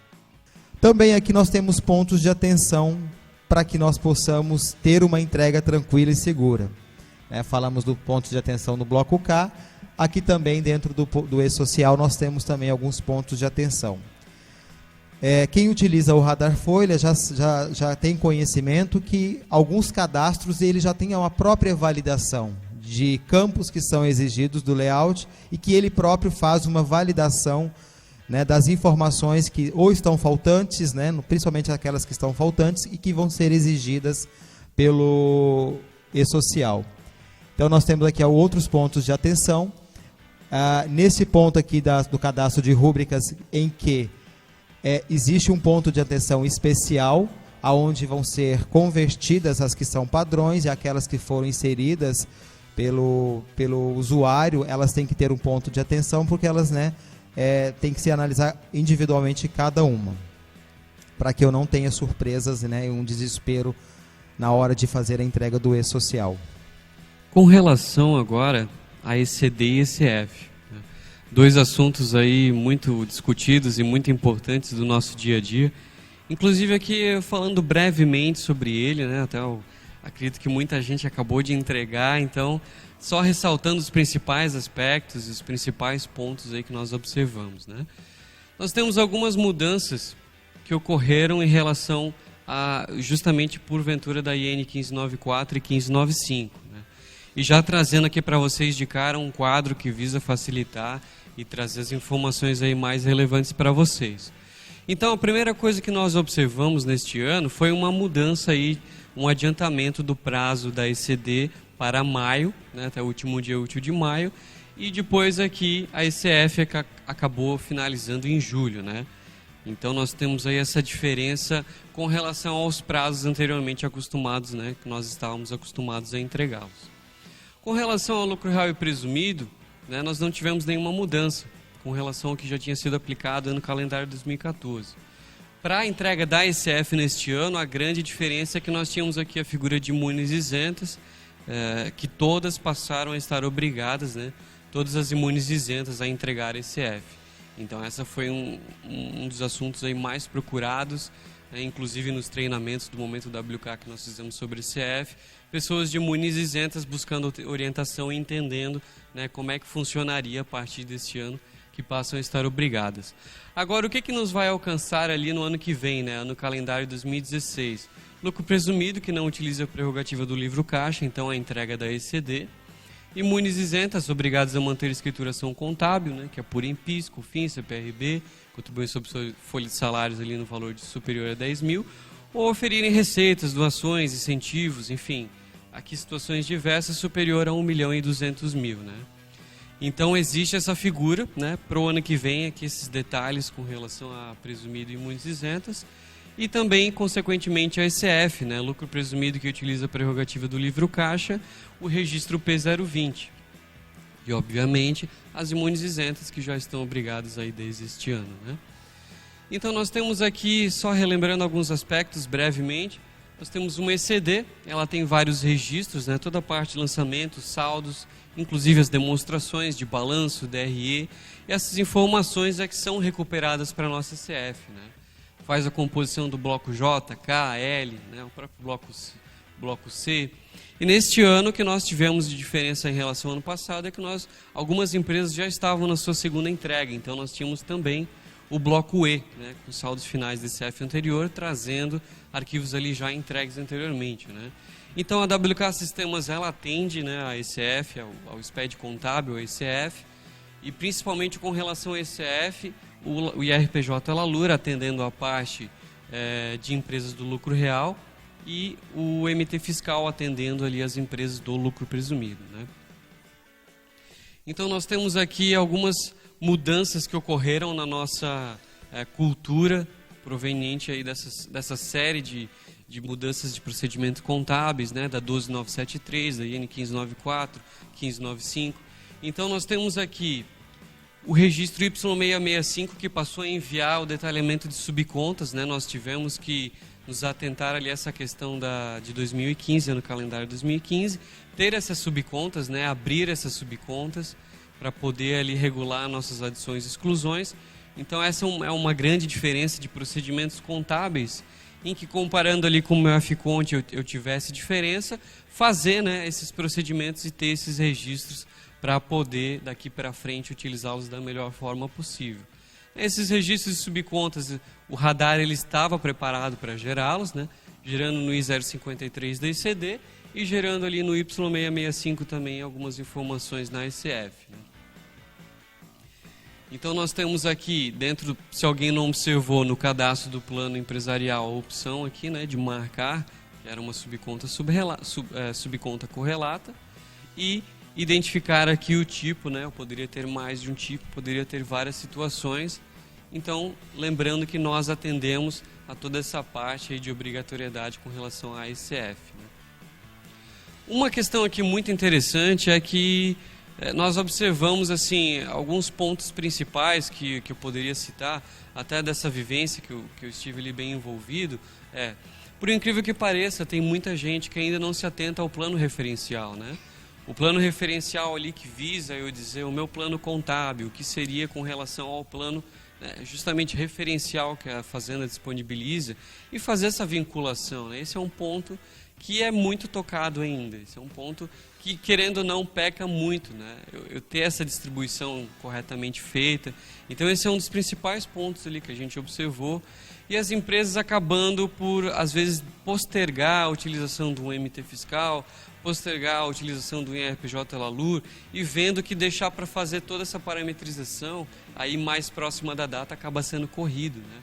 Também aqui nós temos pontos de atenção para que nós possamos ter uma entrega tranquila e segura. Falamos do ponto de atenção no bloco K. Aqui também dentro do E-Social nós temos também alguns pontos de atenção. Quem utiliza o Radar Folha já tem conhecimento que alguns cadastros ele já tem uma própria validação de campos que são exigidos do layout e que ele próprio faz uma validação, né, das informações que ou estão faltantes, né, principalmente aquelas que estão faltantes e que vão ser exigidas pelo E-Social. Então nós temos aqui outros pontos de atenção. Nesse ponto aqui do cadastro de rúbricas, em que existe um ponto de atenção especial, aonde vão ser convertidas as que são padrões e aquelas que foram inseridas pelo usuário, elas têm que ter um ponto de atenção, porque elas, né, têm que se analisar individualmente cada uma, para que eu não tenha surpresas, né, e um desespero na hora de fazer a entrega do E-Social. Com relação agora a ECD e ECF, né, dois assuntos aí muito discutidos e muito importantes do nosso dia a dia, inclusive aqui falando brevemente sobre ele, né, até acredito que muita gente acabou de entregar, então só ressaltando os principais aspectos e os principais pontos aí que nós observamos, né? Nós temos algumas mudanças que ocorreram em relação a, justamente porventura da IN 1594 e 1595, né? E já trazendo aqui para vocês de cara um quadro que visa facilitar e trazer as informações aí mais relevantes para vocês. Então a primeira coisa que nós observamos neste ano foi uma mudança aí, um adiantamento do prazo da ECD para maio, né, até o último dia útil de maio, e depois aqui a ECF acabou finalizando em julho, né? Então nós temos aí essa diferença com relação aos prazos anteriormente acostumados, né, que nós estávamos acostumados a entregá-los. Com relação ao lucro real e presumido, né, nós não tivemos nenhuma mudança com relação ao que já tinha sido aplicado no calendário de 2014. Para a entrega da ECF neste ano, a grande diferença é que nós tínhamos aqui a figura de imunes isentas, que todas passaram a estar obrigadas, né, todas as imunes isentas a entregar ECF. Então essa foi um dos assuntos aí mais procurados, né, inclusive nos treinamentos do Momento WK que nós fizemos sobre ECF, pessoas de imunes isentas buscando orientação e entendendo, né, como é que funcionaria a partir deste ano, que passam a estar obrigadas. Agora, o que nos vai alcançar ali no ano que vem, né, no calendário 2016? Lucro presumido, que não utiliza a prerrogativa do livro caixa, então a entrega da ECD. Imunes isentas, obrigadas a manter escrituração contábil, né, que é por PIS, COFINS, CPRB, contribuir sobre folha de salários ali no valor de superior a 10 mil, ou oferirem receitas, doações, incentivos, enfim, aqui situações diversas superior a 1.200.000, né. Então existe essa figura, né, para o ano que vem, aqui esses detalhes com relação a presumido imunes isentas, e também, consequentemente, a ECF, né, lucro presumido que utiliza a prerrogativa do livro caixa, o registro P020. E, obviamente, as imunes isentas que já estão obrigadas aí desde este ano, né. Então nós temos aqui, só relembrando alguns aspectos brevemente, nós temos uma ECD, ela tem vários registros, né, toda a parte de lançamentos, saldos, inclusive as demonstrações de balanço, DRE, e essas informações é que são recuperadas para a nossa ECF, né. Faz a composição do bloco J, K, L, né, o próprio bloco C. E neste ano, o que nós tivemos de diferença em relação ao ano passado é que algumas empresas já estavam na sua segunda entrega, então nós tínhamos também o bloco E, né, com saldos finais do ECF anterior, trazendo arquivos ali já entregues anteriormente, né. Então a WK Sistemas, ela atende, né, a ECF, ao SPED contábil, a ECF, e principalmente com relação ao ECF, o IRPJ Lalura atendendo a parte de empresas do lucro real e o MT Fiscal atendendo ali as empresas do lucro presumido, né. Então nós temos aqui algumas mudanças que ocorreram na nossa cultura proveniente aí dessa série de mudanças de procedimentos contábeis, né, da 12973, da IN 1594, 1595. Então nós temos aqui o registro Y665 que passou a enviar o detalhamento de subcontas, né? Nós tivemos que nos atentar ali a essa questão de 2015, no calendário de 2015, ter essas subcontas, né? Abrir essas subcontas para poder ali regular nossas adições e exclusões. Então essa é uma grande diferença de procedimentos contábeis, em que comparando ali com o meu FConte eu tivesse diferença, fazer, né, esses procedimentos e ter esses registros para poder, daqui para frente, utilizá-los da melhor forma possível. Esses registros de subcontas, o radar ele estava preparado para gerá-los, né? Gerando no I053 da ICD e gerando ali no Y665 também algumas informações na ECF, né? Então nós temos aqui, dentro, se alguém não observou, no cadastro do plano empresarial, a opção aqui, né, de marcar, que era uma subconta subconta correlata, e identificar aqui o tipo, né? Eu poderia ter mais de um tipo, poderia ter várias situações. Então, lembrando que nós atendemos a toda essa parte aí de obrigatoriedade com relação à ECF, né? Uma questão aqui muito interessante é que nós observamos assim alguns pontos principais que eu poderia citar, até dessa vivência que eu estive ali bem envolvido. Por incrível que pareça, tem muita gente que ainda não se atenta ao plano referencial, né? O plano referencial ali que visa, eu dizer, o meu plano contábil, o que seria com relação ao plano justamente referencial que a Fazenda disponibiliza, e fazer essa vinculação, né? Esse é um ponto que é muito tocado ainda, esse é um ponto que, querendo ou não, peca muito, né? Eu ter essa distribuição corretamente feita. Então esse é um dos principais pontos ali que a gente observou, e as empresas acabando por, às vezes, postergar a utilização do MT Fiscal, postergar a utilização do IRPJ Lalur, e vendo que deixar para fazer toda essa parametrização aí mais próxima da data acaba sendo corrido, né?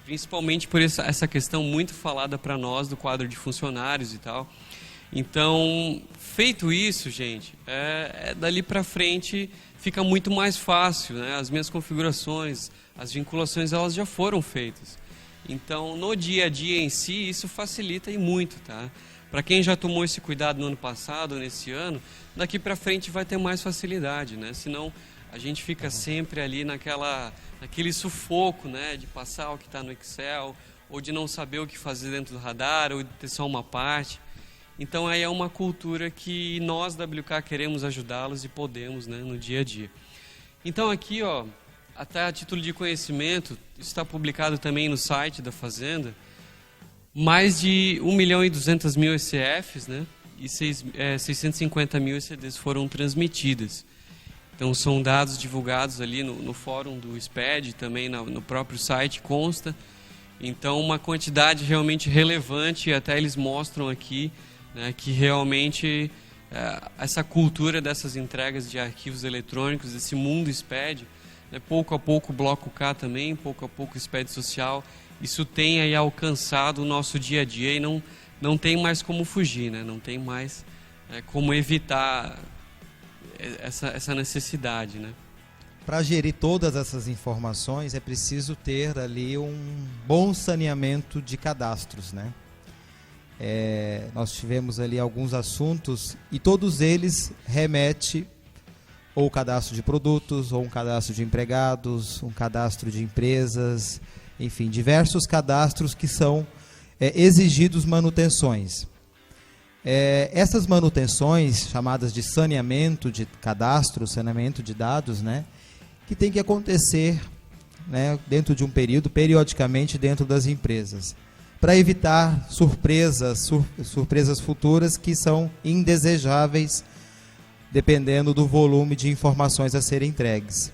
Principalmente por essa questão muito falada para nós do quadro de funcionários e tal. Então, feito isso, gente, dali para frente fica muito mais fácil, né? As minhas configurações, as vinculações, elas já foram feitas. Então, no dia a dia em si, isso facilita e muito, tá? Para quem já tomou esse cuidado no ano passado, nesse ano, daqui para frente vai ter mais facilidade, né? Senão a gente fica sempre ali naquele sufoco, né? De passar o que está no Excel, ou de não saber o que fazer dentro do radar, ou de ter só uma parte. Então aí é uma cultura que nós, WK, queremos ajudá-los e podemos, né? No dia a dia. Então aqui, ó, até a título de conhecimento, está publicado também no site da Fazenda, mais de 1.200.000 ECFs, né? E 650.000 ECDs foram transmitidas. Então são dados divulgados ali no fórum do SPED, também no próprio site consta. Então uma quantidade realmente relevante, e até eles mostram aqui, né, que realmente essa cultura dessas entregas de arquivos eletrônicos, esse mundo SPED, né? Pouco a pouco o Bloco K também, pouco a pouco o SPED social, isso tem aí alcançado o nosso dia a dia e não tem mais como fugir, né? Não tem mais como evitar essa necessidade, né? Para gerir todas essas informações é preciso ter ali um bom saneamento de cadastros, né? Nós tivemos ali alguns assuntos e todos eles remetem ou cadastro de produtos, ou um cadastro de empregados, um cadastro de empresas, enfim, diversos cadastros que são exigidos manutenções. Essas manutenções, chamadas de saneamento de cadastros, saneamento de dados, né, que tem que acontecer, né, dentro de um período, periodicamente dentro das empresas, para evitar surpresas futuras que são indesejáveis, dependendo do volume de informações a serem entregues.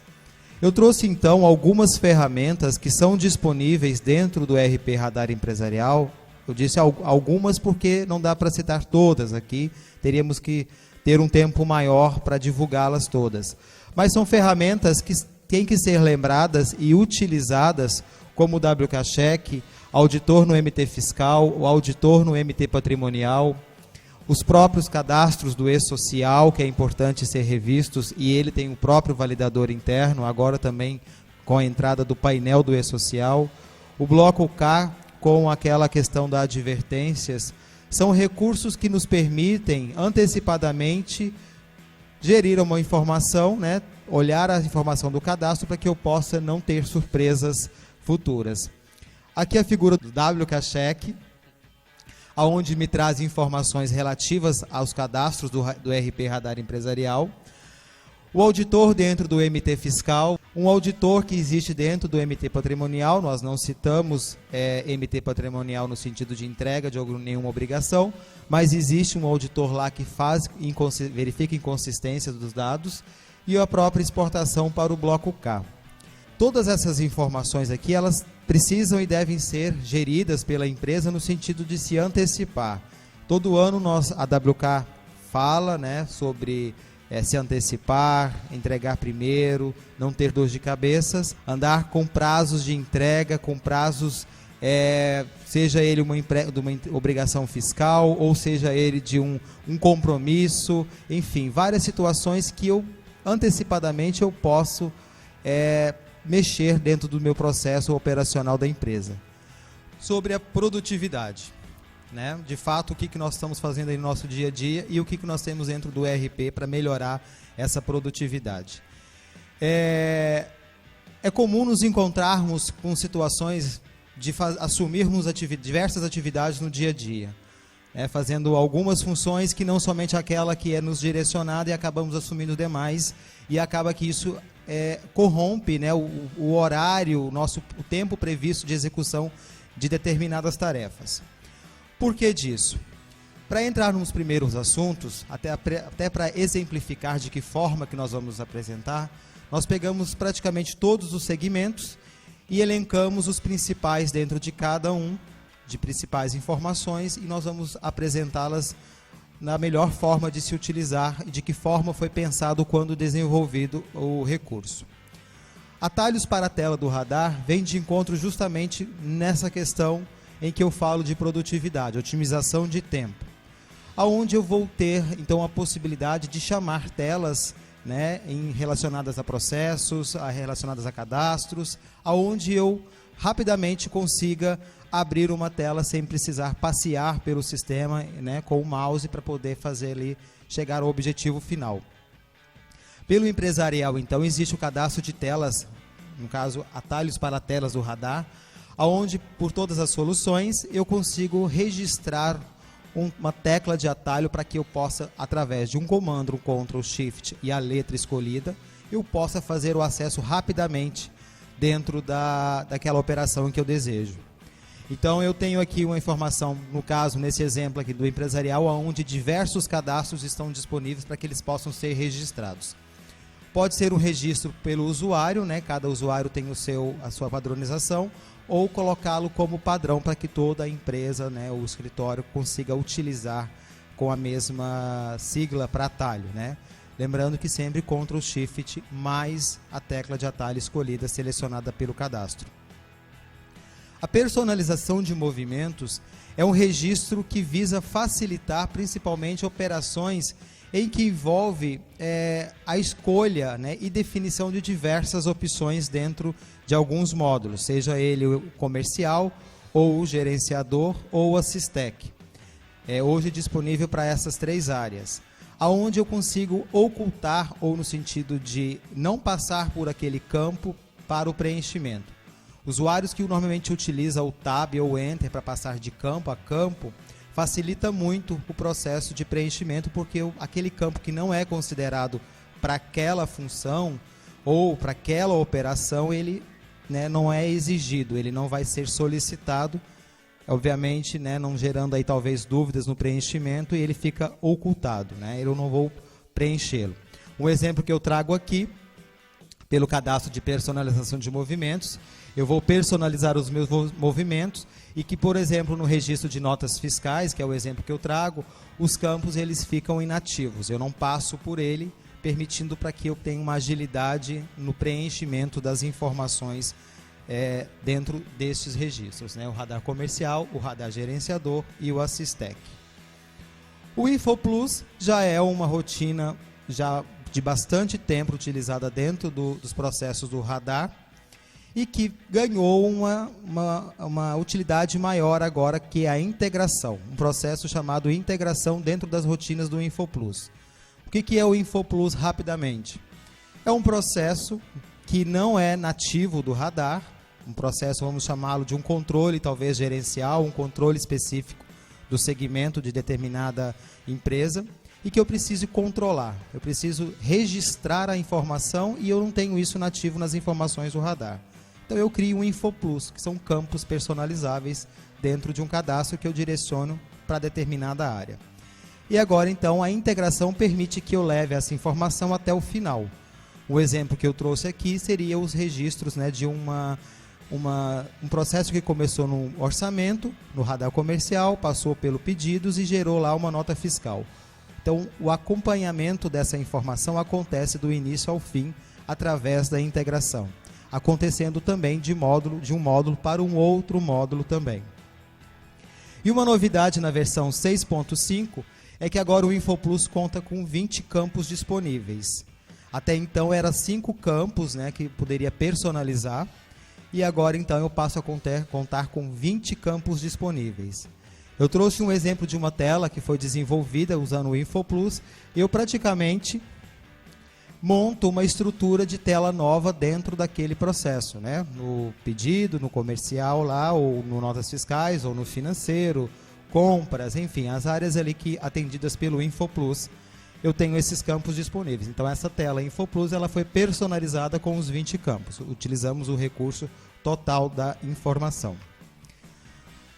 Eu trouxe então algumas ferramentas que são disponíveis dentro do ERP Radar Empresarial. Eu disse algumas porque não dá para citar todas aqui, teríamos que ter um tempo maior para divulgá-las todas. Mas são ferramentas que têm que ser lembradas e utilizadas, como o WK-Check, auditor no MT Fiscal, o auditor no MT Patrimonial, os próprios cadastros do E-Social, que é importante ser revistos, e ele tem o próprio validador interno, agora também com a entrada do painel do E-Social, o Bloco K, com aquela questão das advertências, são recursos que nos permitem antecipadamente gerir uma informação, né, olhar a informação do cadastro para que eu possa não ter surpresas futuras. Aqui a figura do WK-Check, onde me traz informações relativas aos cadastros do ERP Radar Empresarial. O auditor dentro do MT Fiscal, um auditor que existe dentro do MT Patrimonial, nós não citamos MT Patrimonial no sentido de entrega de nenhuma obrigação, mas existe um auditor lá que verifica inconsistência dos dados, e a própria exportação para o Bloco K. Todas essas informações aqui, elas precisam e devem ser geridas pela empresa no sentido de se antecipar. Todo ano a WK fala, né, sobre se antecipar, entregar primeiro, não ter dor de cabeças, andar com prazos de entrega, com prazos, seja ele de uma obrigação fiscal, ou seja ele de um compromisso, enfim, várias situações que antecipadamente eu posso mexer dentro do meu processo operacional da empresa. Sobre a produtividade, né? De fato, o que nós estamos fazendo aí no nosso dia a dia e o que nós temos dentro do ERP para melhorar essa produtividade. É comum nos encontrarmos com situações de assumirmos diversas atividades no dia a dia, fazendo algumas funções que não somente aquela que é nos direcionada, e acabamos assumindo demais, e acaba que isso corrompe, né, o horário, o tempo previsto de execução de determinadas tarefas. Por que disso? Para entrar nos primeiros assuntos, até para exemplificar de que forma que nós vamos apresentar, nós pegamos praticamente todos os segmentos e elencamos os principais dentro de cada um, de principais informações, e nós vamos apresentá-las na melhor forma de se utilizar e de que forma foi pensado quando desenvolvido o recurso. Atalhos para a tela do radar vem de encontro justamente nessa questão em que eu falo de produtividade, otimização de tempo, aonde eu vou ter então a possibilidade de chamar telas, né, relacionadas a processos, relacionadas a cadastros, aonde eu rapidamente consiga abrir uma tela sem precisar passear pelo sistema, né, com o mouse para poder fazer ali chegar ao objetivo final. Pelo empresarial, então, existe o cadastro de telas, no caso, atalhos para telas do radar, onde, por todas as soluções, eu consigo registrar uma tecla de atalho para que eu possa, através de um comando, um Ctrl Shift e a letra escolhida, eu possa fazer o acesso rapidamente dentro daquela operação que eu desejo. Então, eu tenho aqui uma informação, no caso, nesse exemplo aqui do empresarial, onde diversos cadastros estão disponíveis para que eles possam ser registrados. Pode ser um registro pelo usuário, né? Cada usuário tem a sua padronização, ou colocá-lo como padrão para que toda a empresa, né, o escritório, consiga utilizar com a mesma sigla para atalho, né? Lembrando que sempre Ctrl Shift mais a tecla de atalho escolhida, selecionada pelo cadastro. A personalização de movimentos é um registro que visa facilitar principalmente operações em que envolve a escolha, né, e definição de diversas opções dentro de alguns módulos, seja ele o comercial, ou o gerenciador, ou o Assistec. Hoje disponível para essas 3 áreas, aonde eu consigo ocultar, ou no sentido de não passar por aquele campo para o preenchimento. Usuários que normalmente utilizam o Tab ou Enter para passar de campo a campo, facilita muito o processo de preenchimento, porque aquele campo que não é considerado para aquela função ou para aquela operação, ele, né, não é exigido, ele não vai ser solicitado, obviamente, né, não gerando aí talvez dúvidas no preenchimento, e ele fica ocultado, né, eu não vou preenchê-lo. Um exemplo que eu trago aqui, pelo cadastro de personalização de movimentos, eu vou personalizar os meus movimentos e que, por exemplo, no registro de notas fiscais, que é o exemplo que eu trago, os campos eles ficam inativos. Eu não passo por ele, permitindo para que eu tenha uma agilidade no preenchimento das informações dentro destes registros, né? O radar comercial, o radar gerenciador e o Assistec. O InfoPlus já é uma rotina já de bastante tempo utilizada dentro dos processos do radar, e que ganhou uma utilidade maior agora, que é a integração, um processo chamado integração dentro das rotinas do InfoPlus. O que é o InfoPlus rapidamente? É um processo que não é nativo do radar, um processo, vamos chamá-lo de um controle talvez gerencial, um controle específico do segmento de determinada empresa, e que eu preciso controlar, eu preciso registrar a informação, e eu não tenho isso nativo nas informações do radar. Então eu crio um InfoPlus, que são campos personalizáveis dentro de um cadastro que eu direciono para determinada área. E agora então a integração permite que eu leve essa informação até o final. O exemplo que eu trouxe aqui seria os registros, né, de um processo que começou no orçamento, no radar comercial, passou pelo pedidos e gerou lá uma nota fiscal. Então o acompanhamento dessa informação acontece do início ao fim através da integração, acontecendo também de um módulo para um outro módulo também. E uma novidade na versão 6.5 é que agora o InfoPlus conta com 20 campos disponíveis. Até então era 5 campos, né, que poderia personalizar, e agora então eu passo a contar com 20 campos disponíveis. Eu trouxe um exemplo de uma tela que foi desenvolvida usando o InfoPlus, e eu praticamente monto uma estrutura de tela nova dentro daquele processo, né? No pedido, no comercial lá, ou no notas fiscais, ou no financeiro, compras, enfim, as áreas ali que atendidas pelo InfoPlus, eu tenho esses campos disponíveis. Então essa tela InfoPlus ela foi personalizada com os 20 campos. Utilizamos o recurso total da informação.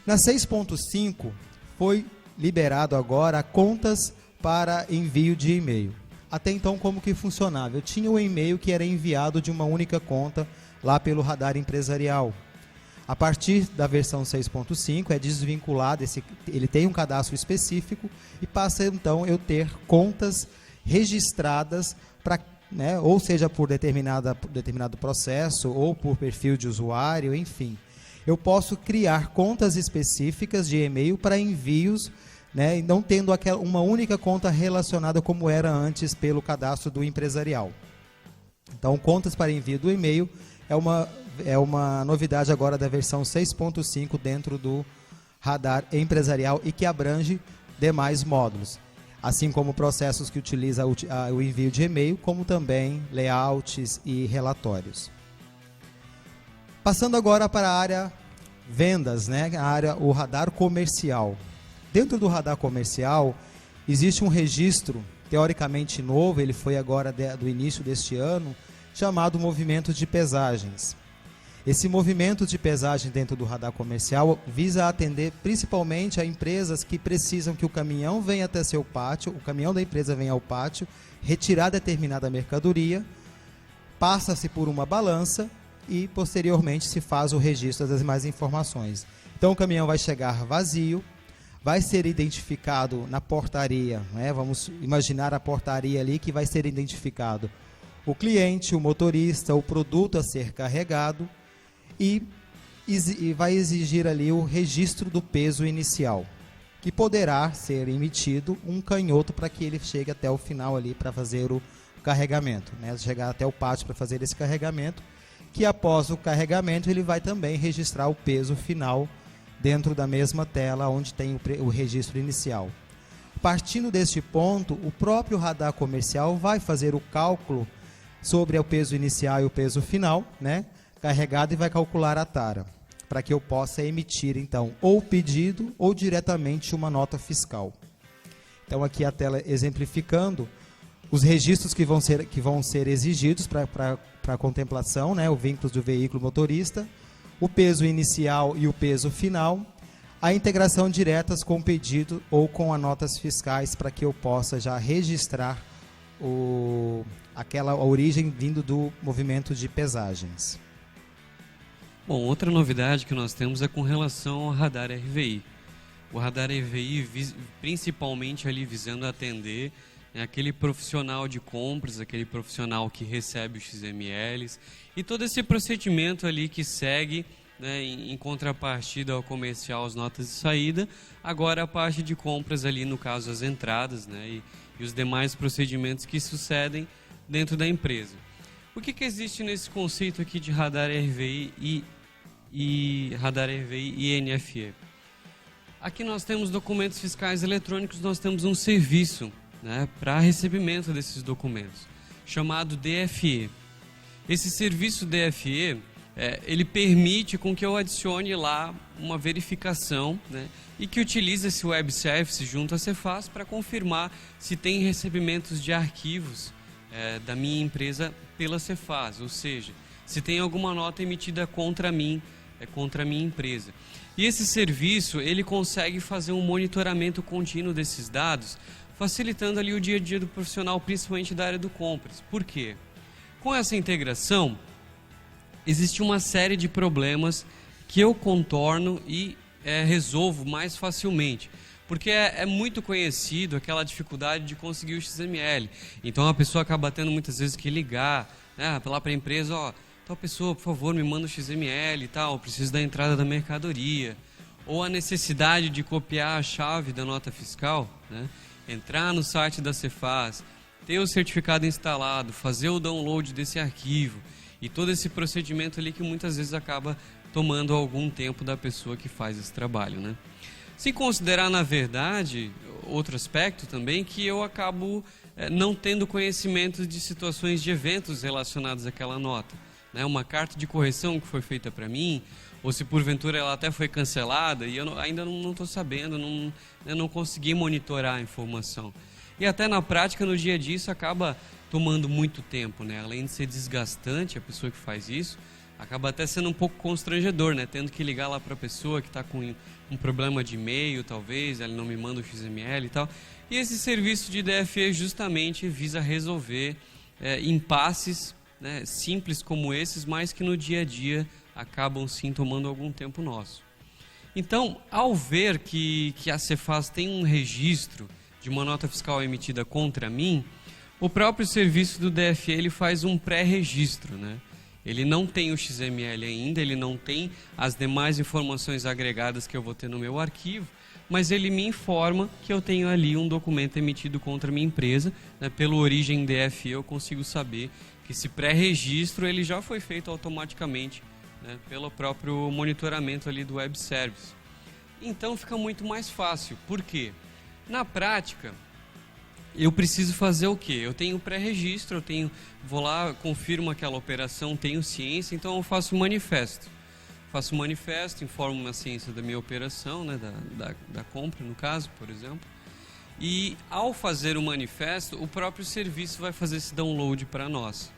Na 6.5 foi liberado agora contas para envio de e-mail. Até então, como que funcionava? Eu tinha um e-mail que era enviado de uma única conta lá pelo radar empresarial. A partir da versão 6.5 é desvinculado, ele tem um cadastro específico e passa então eu ter contas registradas para, né, ou seja por determinado processo ou por perfil de usuário, enfim. Eu posso criar contas específicas de e-mail para envios, né, e não tendo uma única conta relacionada como era antes pelo cadastro do empresarial. Então, contas para envio do e-mail é uma novidade agora da versão 6.5 dentro do radar empresarial e que abrange demais módulos, assim como processos que utilizam o envio de e-mail, como também layouts e relatórios. Passando agora para a área vendas, né? O radar comercial. Dentro do radar comercial, existe um registro, teoricamente novo, ele foi agora do início deste ano, chamado movimento de pesagens. Esse movimento de pesagem dentro do radar comercial visa atender principalmente a empresas que precisam que o caminhão venha até seu pátio, o caminhão da empresa venha ao pátio, retirar determinada mercadoria, passa-se por uma balança e posteriormente se faz o registro das demais informações. Então o caminhão vai chegar vazio, vai ser identificado na portaria, né? Vamos imaginar a portaria ali que vai ser identificado o cliente, o motorista, o produto a ser carregado e vai exigir ali o registro do peso inicial, que poderá ser emitido um canhoto para que ele chegue até o final ali para fazer o carregamento, né? Chegar até o pátio para fazer esse carregamento, que após o carregamento ele vai também registrar o peso final dentro da mesma tela onde tem o registro inicial. Partindo deste ponto, o próprio radar comercial vai fazer o cálculo sobre o peso inicial e o peso final, né, carregado, e vai calcular a tara, para que eu possa emitir, então, ou pedido ou diretamente uma nota fiscal. Então, aqui a tela exemplificando os registros que vão ser exigidos para a contemplação, né, o vínculo do veículo motorista, o peso inicial e o peso final, a integração diretas com o pedido ou com as notas fiscais para que eu possa já registrar aquela origem vindo do movimento de pesagens. Bom, outra novidade que nós temos é com relação ao radar RVI. O radar RVI principalmente ali visando atender aquele profissional de compras, aquele profissional que recebe os XMLs e todo esse procedimento ali que segue, né, em contrapartida ao comercial, as notas de saída, agora a parte de compras ali, no caso as entradas, né, e os demais procedimentos que sucedem dentro da empresa. O que existe nesse conceito aqui de radar RVI radar RVI e NFE? Aqui nós temos documentos fiscais eletrônicos, nós temos um serviço, né, para recebimento desses documentos, chamado DFE. Esse serviço DFE, ele permite com que eu adicione lá uma verificação, né, e que utilize esse web service junto à Cefaz para confirmar se tem recebimentos de arquivos da minha empresa pela Cefaz, ou seja, se tem alguma nota emitida contra mim, contra a minha empresa. E esse serviço, ele consegue fazer um monitoramento contínuo desses dados, facilitando ali o dia a dia do profissional, principalmente da área do compras. Por quê? Com essa integração, existe uma série de problemas que eu contorno e resolvo mais facilmente. Porque é muito conhecido aquela dificuldade de conseguir o XML. Então a pessoa acaba tendo muitas vezes que ligar, né, lá para a empresa, ó, tal pessoa, por favor, me manda o XML e tal, preciso da entrada da mercadoria. Ou a necessidade de copiar a chave da nota fiscal, né, entrar no site da Cefaz, ter o certificado instalado, fazer o download desse arquivo e todo esse procedimento ali que muitas vezes acaba tomando algum tempo da pessoa que faz esse trabalho, né? Se considerar, na verdade, outro aspecto também, que eu acabo não tendo conhecimento de situações de eventos relacionados àquela nota, né? Uma carta de correção que foi feita para mim, ou se porventura ela até foi cancelada e eu ainda não estou sabendo, não consegui monitorar a informação. E até na prática, no dia a dia, isso acaba tomando muito tempo, né? Além de ser desgastante, a pessoa que faz isso, acaba até sendo um pouco constrangedor, né? Tendo que ligar lá para a pessoa que está com um problema de e-mail, talvez, ela não me manda o XML e tal. E esse serviço de DFE justamente visa resolver impasses, né, simples como esses, mas que no dia a dia acabam sim tomando algum tempo nosso. Então, ao ver que a Cefaz tem um registro de uma nota fiscal emitida contra mim, o próprio serviço do DFE ele faz um pré-registro, né? Ele não tem o XML ainda, ele não tem as demais informações agregadas que eu vou ter no meu arquivo, mas ele me informa que eu tenho ali um documento emitido contra a minha empresa, né? Pelo origem DFE eu consigo saber que esse pré-registro ele já foi feito automaticamente, né? Pelo próprio monitoramento ali do web service. Então fica muito mais fácil. Por quê? Na prática, eu preciso fazer o quê? Eu tenho pré-registro, vou lá, confirmo aquela operação, tenho ciência, então eu faço um manifesto. Faço um manifesto, informo a ciência da minha operação, né, da compra, no caso, por exemplo. E ao fazer o manifesto, o próprio serviço vai fazer esse download para nós.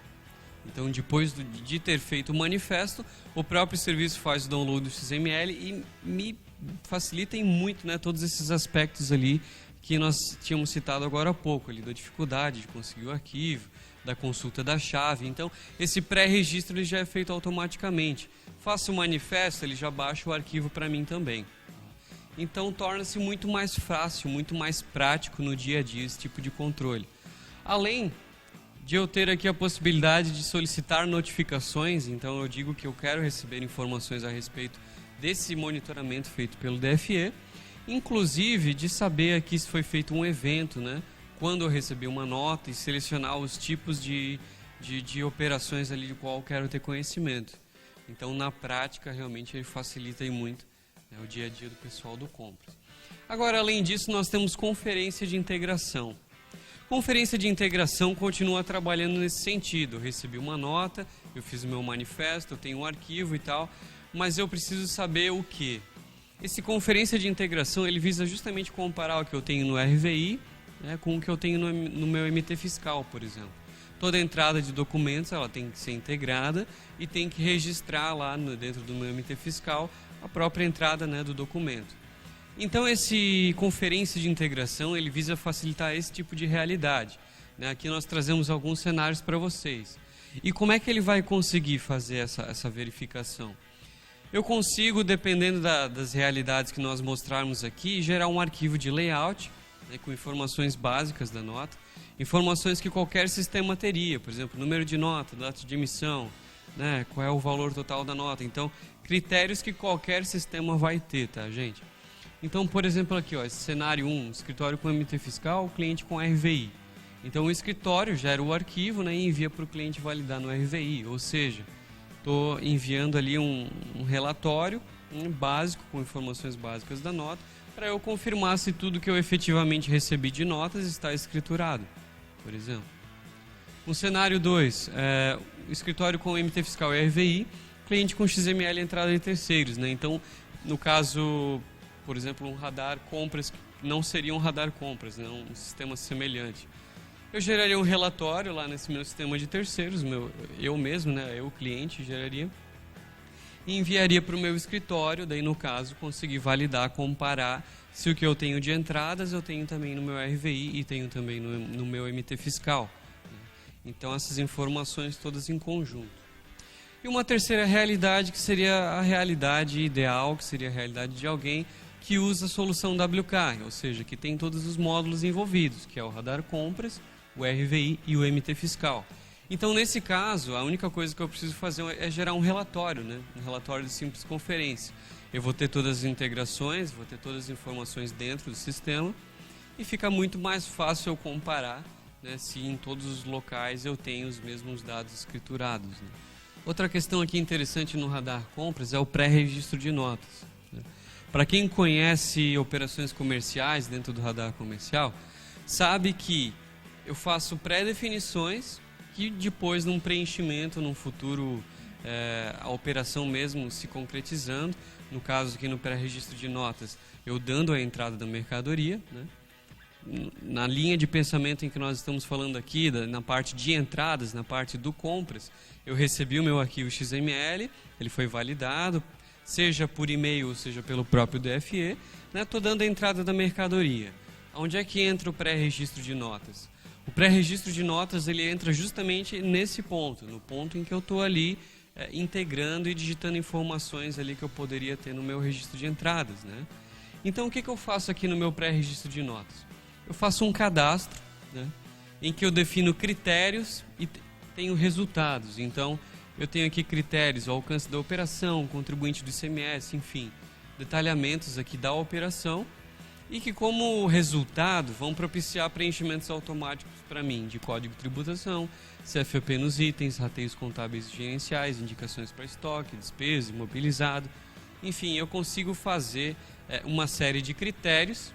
Então, depois de ter feito o manifesto, o próprio serviço faz o download do XML e me facilita muito, né, todos esses aspectos ali que nós tínhamos citado agora há pouco, ali, da dificuldade de conseguir o arquivo, da consulta da chave. Então, esse pré-registro ele já é feito automaticamente. Faço o manifesto, ele já baixa o arquivo para mim também. Então torna-se muito mais fácil, muito mais prático no dia a dia esse tipo de controle. Além de eu ter aqui a possibilidade de solicitar notificações, então eu digo que eu quero receber informações a respeito desse monitoramento feito pelo DFE, inclusive de saber aqui se foi feito um evento, né? Quando eu recebi uma nota, e selecionar os tipos de operações ali de qual eu quero ter conhecimento. Então, na prática, realmente ele facilita aí muito, né, o dia a dia do pessoal do Compras. Agora, além disso, nós temos conferência de integração. Conferência de integração continua trabalhando nesse sentido. Eu recebi uma nota, eu fiz o meu manifesto, eu tenho um arquivo e tal, mas eu preciso saber o quê? Esse conferência de integração, ele visa justamente comparar o que eu tenho no RVI, né, com o que eu tenho no meu MT fiscal, por exemplo. Toda entrada de documentos ela tem que ser integrada e tem que registrar lá dentro do meu MT fiscal a própria entrada, né, do documento. Então esse conferência de integração ele visa facilitar esse tipo de realidade, né? Aqui nós trazemos alguns cenários para vocês. E como é que ele vai conseguir fazer essa verificação? Eu consigo, dependendo das realidades que nós mostrarmos aqui, gerar um arquivo de layout, né, com informações básicas da nota, informações que qualquer sistema teria, por exemplo, número de nota, data de emissão, né, qual é o valor total da nota. Então, critérios que qualquer sistema vai ter, tá, gente? Então, por exemplo, aqui, ó, esse cenário 1, escritório com MT fiscal, cliente com RVI. Então, o escritório gera o arquivo, né, e envia para o cliente validar no RVI, ou seja, estou enviando ali um relatório básico, com informações básicas da nota, para eu confirmar se tudo que eu efetivamente recebi de notas está escriturado, por exemplo. No cenário 2, escritório com MT fiscal e RVI, cliente com XML entrada de terceiros, né? Então, no caso, por exemplo, um radar compras, que não seria um radar compras, né? Um sistema semelhante. Eu geraria um relatório lá nesse meu sistema de terceiros, eu mesmo, né? Eu, cliente, geraria. E enviaria para o meu escritório, daí no caso conseguir validar, comparar se o que eu tenho de entradas eu tenho também no meu RVI e tenho também no meu MT fiscal. Então essas informações todas em conjunto. E uma terceira realidade que seria a realidade ideal, que seria a realidade de alguém que usa a solução WK, ou seja, que tem todos os módulos envolvidos, que é o radar compras, o RVI e o MT fiscal. Então, nesse caso, a única coisa que eu preciso fazer é gerar um relatório, né? Um relatório de simples conferência. Eu vou ter todas as integrações, vou ter todas as informações dentro do sistema e fica muito mais fácil eu comparar, né, se em todos os locais eu tenho os mesmos dados escriturados, né? Outra questão aqui interessante no radar compras é o pré-registro de notas, né? Para quem conhece operações comerciais dentro do radar comercial, sabe que eu faço pré-definições que depois, num preenchimento, num futuro, a operação mesmo se concretizando, no caso aqui no pré-registro de notas, eu dando a entrada da mercadoria, né? Na linha de pensamento em que nós estamos falando aqui, na parte de entradas, na parte do compras, eu recebi o meu arquivo XML, ele foi validado, seja por e-mail, seja pelo próprio DFE, né? Estou dando a entrada da mercadoria. Onde é que entra o pré-registro de notas? O pré-registro de notas ele entra justamente nesse ponto, no ponto em que eu estou ali integrando e digitando informações ali que eu poderia ter no meu registro de entradas, né? Então o que eu faço aqui no meu pré-registro de notas? Eu faço um cadastro, né, em que eu defino critérios e tenho resultados. Então eu tenho aqui critérios, o alcance da operação, contribuinte do ICMS, enfim, detalhamentos aqui da operação, e que como resultado vão propiciar preenchimentos automáticos para mim de código de tributação, CFP nos itens, rateios contábeis e gerenciais, indicações para estoque, despesa, imobilizado. Enfim, eu consigo fazer uma série de critérios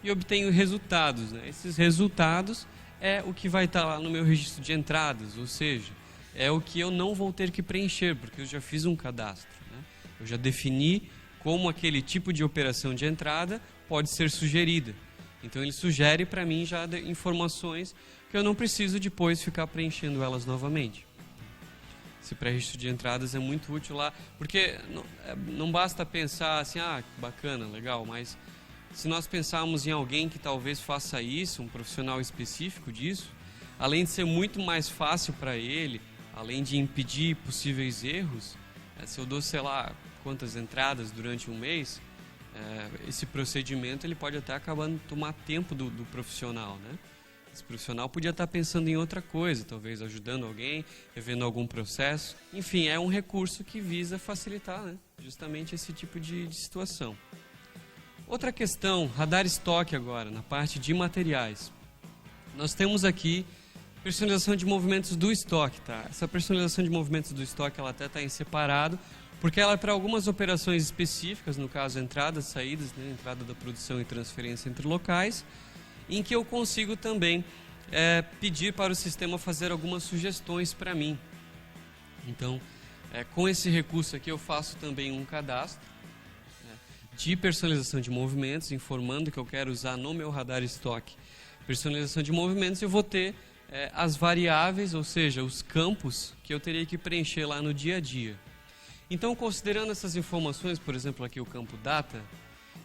e obtenho resultados, né? Esses resultados é o que vai estar lá no meu registro de entradas, ou seja, é o que eu não vou ter que preencher, porque eu já fiz um cadastro, né? Eu já defini como aquele tipo de operação de entrada pode ser sugerida. Então ele sugere para mim já informações que eu não preciso depois ficar preenchendo elas novamente. Esse pré-registro de entradas é muito útil lá, porque não basta pensar assim, bacana, legal, mas se nós pensarmos em alguém que talvez faça isso, um profissional específico disso, além de ser muito mais fácil para ele, além de impedir possíveis erros, se eu dou, sei lá, quantas entradas durante um mês, esse procedimento ele pode até acabar tomar tempo do profissional, né? Esse profissional podia estar pensando em outra coisa, talvez ajudando alguém, revendo algum processo. Enfim, é um recurso que visa facilitar, né, justamente esse tipo de situação. Outra questão, radar estoque agora, na parte de materiais. Nós temos aqui personalização de movimentos do estoque, tá? Essa personalização de movimentos do estoque, ela até está em separado, porque ela é para algumas operações específicas, no caso entradas, saídas, né, entrada da produção e transferência entre locais, em que eu consigo também pedir para o sistema fazer algumas sugestões para mim. Então, com esse recurso aqui eu faço também um cadastro, né, de personalização de movimentos, informando que eu quero usar no meu radar estoque personalização de movimentos. Eu vou ter as variáveis, ou seja, os campos que eu teria que preencher lá no dia a dia. Então, considerando essas informações, por exemplo, aqui o campo data,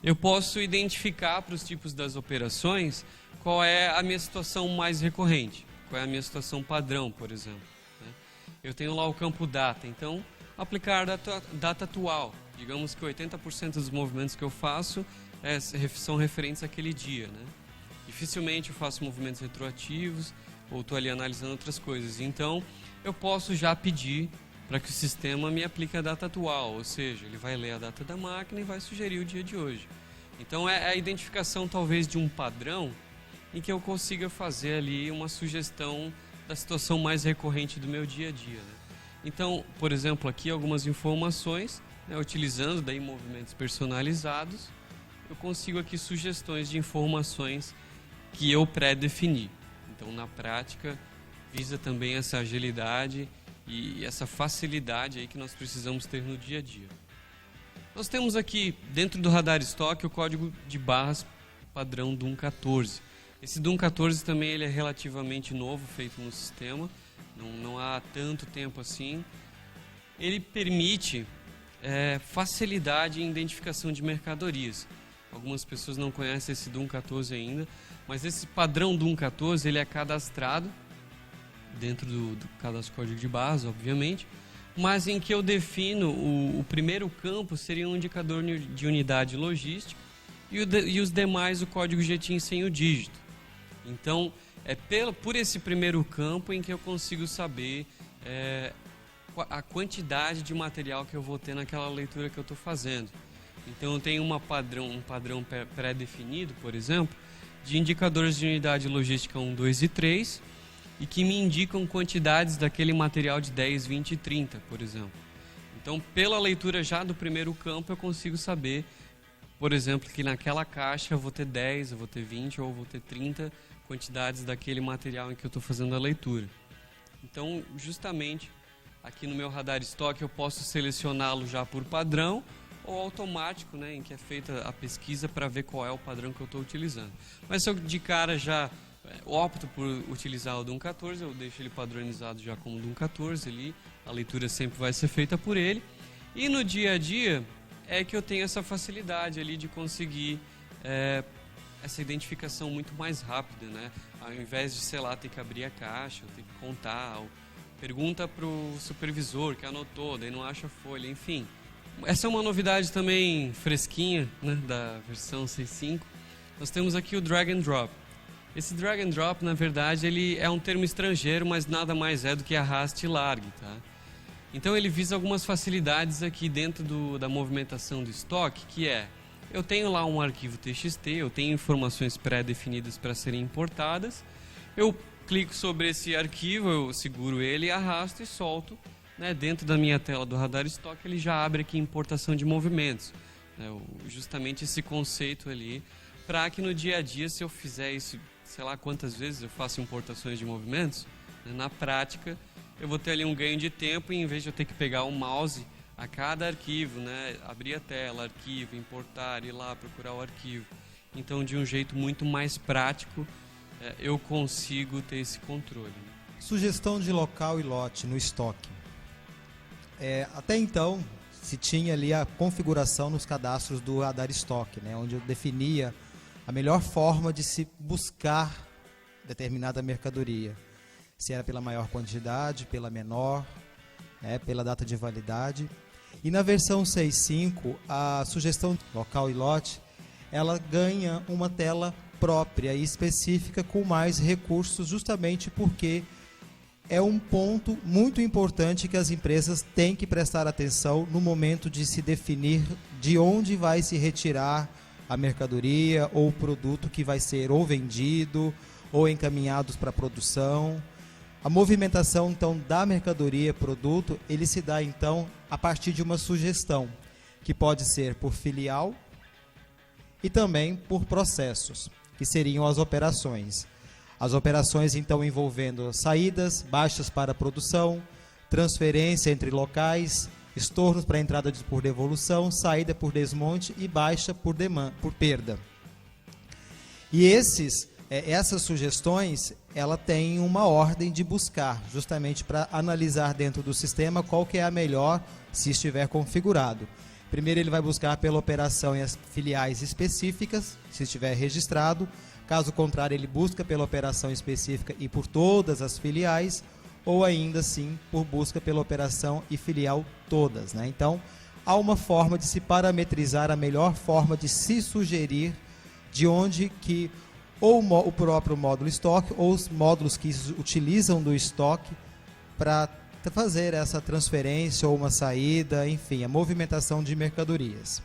eu posso identificar para os tipos das operações qual é a minha situação mais recorrente, qual é a minha situação padrão, por exemplo, né? Eu tenho lá o campo data, então aplicar data atual. Digamos que 80% dos movimentos que eu faço são referentes àquele dia, né? Dificilmente eu faço movimentos retroativos ou estou ali analisando outras coisas. Então, eu posso já pedir para que o sistema me aplique a data atual, ou seja, ele vai ler a data da máquina e vai sugerir o dia de hoje. Então, é a identificação talvez de um padrão em que eu consiga fazer ali uma sugestão da situação mais recorrente do meu dia a dia, né? Então, por exemplo, aqui algumas informações, né, utilizando daí movimentos personalizados, eu consigo aqui sugestões de informações que eu pré-defini. Então, na prática, visa também essa agilidade e essa facilidade aí que nós precisamos ter no dia a dia. Nós temos aqui, dentro do radar estoque, o código de barras padrão DUN 14. Esse DUN 14 também ele é relativamente novo, feito no sistema, não há tanto tempo assim. Ele permite facilidade em identificação de mercadorias. Algumas pessoas não conhecem esse DUN 14 ainda, mas esse padrão DUN 14 ele é cadastrado dentro do cadastro código de barras, obviamente, mas em que eu defino o primeiro campo seria um indicador de unidade logística e os demais o código GTIN sem o dígito. Então, por esse primeiro campo em que eu consigo saber a quantidade de material que eu vou ter naquela leitura que eu estou fazendo. Então, eu tenho um padrão pré-definido, por exemplo, de indicadores de unidade logística 1, 2 e 3, e que me indicam quantidades daquele material de 10, 20 e 30, por exemplo. Então, pela leitura já do primeiro campo, eu consigo saber, por exemplo, que naquela caixa eu vou ter 10, eu vou ter 20 ou eu vou ter 30 quantidades daquele material em que eu estou fazendo a leitura. Então, justamente, aqui no meu radar estoque eu posso selecioná-lo já por padrão ou automático, né, em que é feita a pesquisa para ver qual é o padrão que eu estou utilizando. Mas se eu de cara já opto por utilizar o DUN 14, eu deixo ele padronizado já como DUN 14 ali, a leitura sempre vai ser feita por ele. E no dia a dia é que eu tenho essa facilidade ali de conseguir essa identificação muito mais rápida, né? Ao invés de, sei lá, ter que abrir a caixa, ter que contar, ou pergunta para o supervisor que anotou, daí não acha a folha, enfim. Essa é uma novidade também fresquinha, né, da versão 6.5. Nós temos aqui o drag and drop. Esse drag and drop, na verdade, ele é um termo estrangeiro, mas nada mais é do que arraste e largue, tá? Então ele visa algumas facilidades aqui dentro da movimentação do estoque, que eu tenho lá um arquivo TXT, eu tenho informações pré-definidas para serem importadas, eu clico sobre esse arquivo, eu seguro ele, arrasto e solto, né, dentro da minha tela do radar estoque, ele já abre aqui importação de movimentos, né, justamente esse conceito ali, para que no dia a dia, se eu fizer isso, sei lá quantas vezes eu faço importações de movimentos, né, na prática eu vou ter ali um ganho de tempo, e em vez de eu ter que pegar o mouse a cada arquivo, né, abrir a tela, arquivo, importar, ir lá procurar o arquivo, então de um jeito muito mais prático eu consigo ter esse controle. Sugestão de local e lote no estoque. Até então se tinha ali a configuração nos cadastros do radar estoque, né, onde eu definia a melhor forma de se buscar determinada mercadoria. Se era pela maior quantidade, pela menor, pela data de validade. E na versão 6.5, a sugestão local e lote, ela ganha uma tela própria e específica com mais recursos, justamente porque é um ponto muito importante que as empresas têm que prestar atenção no momento de se definir de onde vai se retirar a mercadoria ou o produto que vai ser ou vendido ou encaminhados para a produção. A movimentação, então, da mercadoria, produto, ele se dá, então, a partir de uma sugestão, que pode ser por filial e também por processos, que seriam as operações. As operações, então, envolvendo saídas, baixas para produção, transferência entre locais, estornos para entrada por devolução, saída por desmonte e baixa por perda. E essas sugestões, ela tem uma ordem de buscar, justamente para analisar dentro do sistema qual que é a melhor, se estiver configurado. Primeiro ele vai buscar pela operação e as filiais específicas, se estiver registrado. Caso contrário, ele busca pela operação específica e por todas as filiais, ou ainda assim, por busca pela operação e filial todas, né? Então, há uma forma de se parametrizar, a melhor forma de se sugerir de onde que ou o próprio módulo estoque ou os módulos que utilizam do estoque para fazer essa transferência ou uma saída, enfim, a movimentação de mercadorias.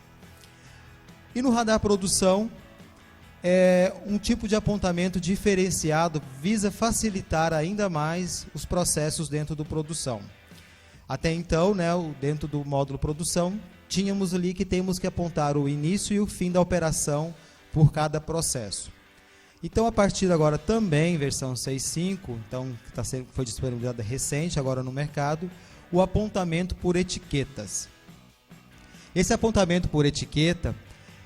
E no radar produção, um tipo de apontamento diferenciado visa facilitar ainda mais os processos dentro do produção. Até então, né, dentro do módulo produção, tínhamos ali que temos que apontar o início e o fim da operação por cada processo. Então, a partir agora também, versão 6.5, então, foi disponibilizada recente agora no mercado, o apontamento por etiquetas. Esse apontamento por etiqueta,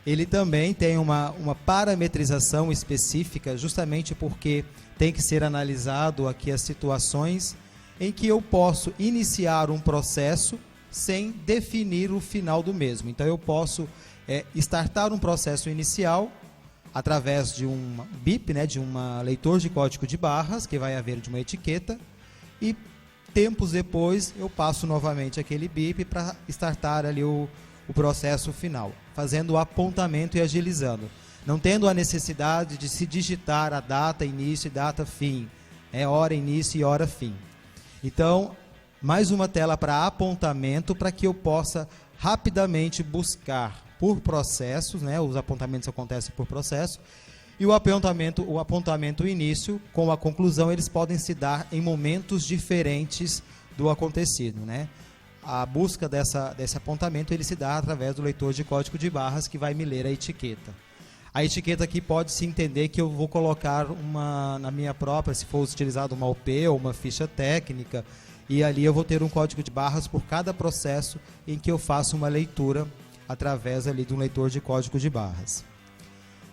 ele também tem uma parametrização específica, justamente porque tem que ser analisado aqui as situações em que eu posso iniciar um processo sem definir o final do mesmo. Então, eu posso startar um processo inicial através de um BIP, né, de um leitor de código de barras, que vai haver de uma etiqueta, e tempos depois eu passo novamente aquele BIP para startar ali o processo final, fazendo o apontamento e agilizando, não tendo a necessidade de se digitar a data início e data fim, hora início e hora fim. Então, mais uma tela para apontamento, para que eu possa rapidamente buscar por processos, né, os apontamentos acontecem por processo, e o apontamento início com a conclusão, eles podem se dar em momentos diferentes do acontecido, né? A busca desse apontamento, ele se dá através do leitor de código de barras, que vai me ler a etiqueta. A etiqueta aqui pode-se entender que eu vou colocar na minha própria, se for utilizado uma OP ou uma ficha técnica, e ali eu vou ter um código de barras por cada processo em que eu faço uma leitura através ali de um leitor de código de barras.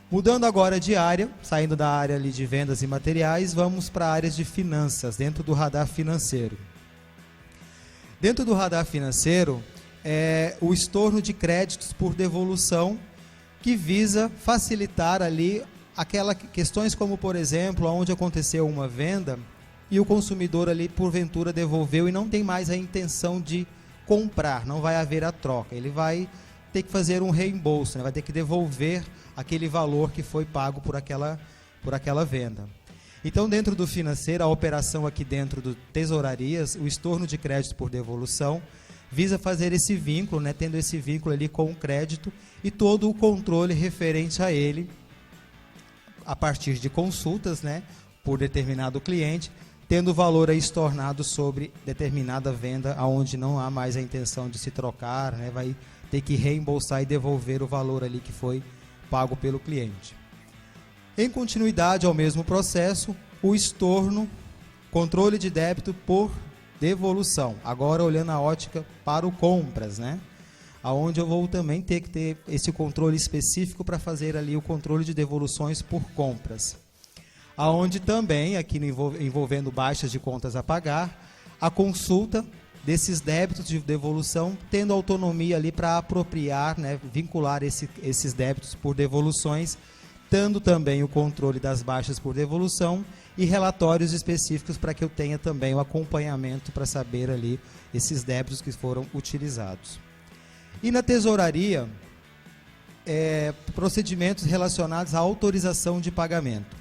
Mudando agora de área, saindo da área ali de vendas e materiais, vamos para áreas de finanças, dentro do radar financeiro. Dentro do radar financeiro, o estorno de créditos por devolução, que visa facilitar ali questões como, por exemplo, onde aconteceu uma venda e o consumidor ali, porventura, devolveu e não tem mais a intenção de comprar, não vai haver a troca, ele vai ter que fazer um reembolso, né? Vai ter que devolver aquele valor que foi pago por aquela venda. Então, dentro do financeiro, a operação aqui dentro do tesourarias, o estorno de crédito por devolução, visa fazer esse vínculo, né? Tendo esse vínculo ali com o crédito e todo o controle referente a ele, a partir de consultas, né, por determinado cliente, tendo o valor aí estornado sobre determinada venda, onde não há mais a intenção de se trocar, né, vai ter que reembolsar e devolver o valor ali que foi pago pelo cliente. Em continuidade ao mesmo processo, o estorno, controle de débito por devolução. Agora olhando a ótica para o compras, né? Aonde eu vou também ter que ter esse controle específico para fazer ali o controle de devoluções por compras. Aonde também, aqui envolvendo baixas de contas a pagar, a consulta desses débitos de devolução, tendo autonomia ali para apropriar, né, vincular esses débitos por devoluções, dando também o controle das baixas por devolução e relatórios específicos para que eu tenha também o acompanhamento para saber ali esses débitos que foram utilizados. E na tesouraria, procedimentos relacionados à autorização de pagamento.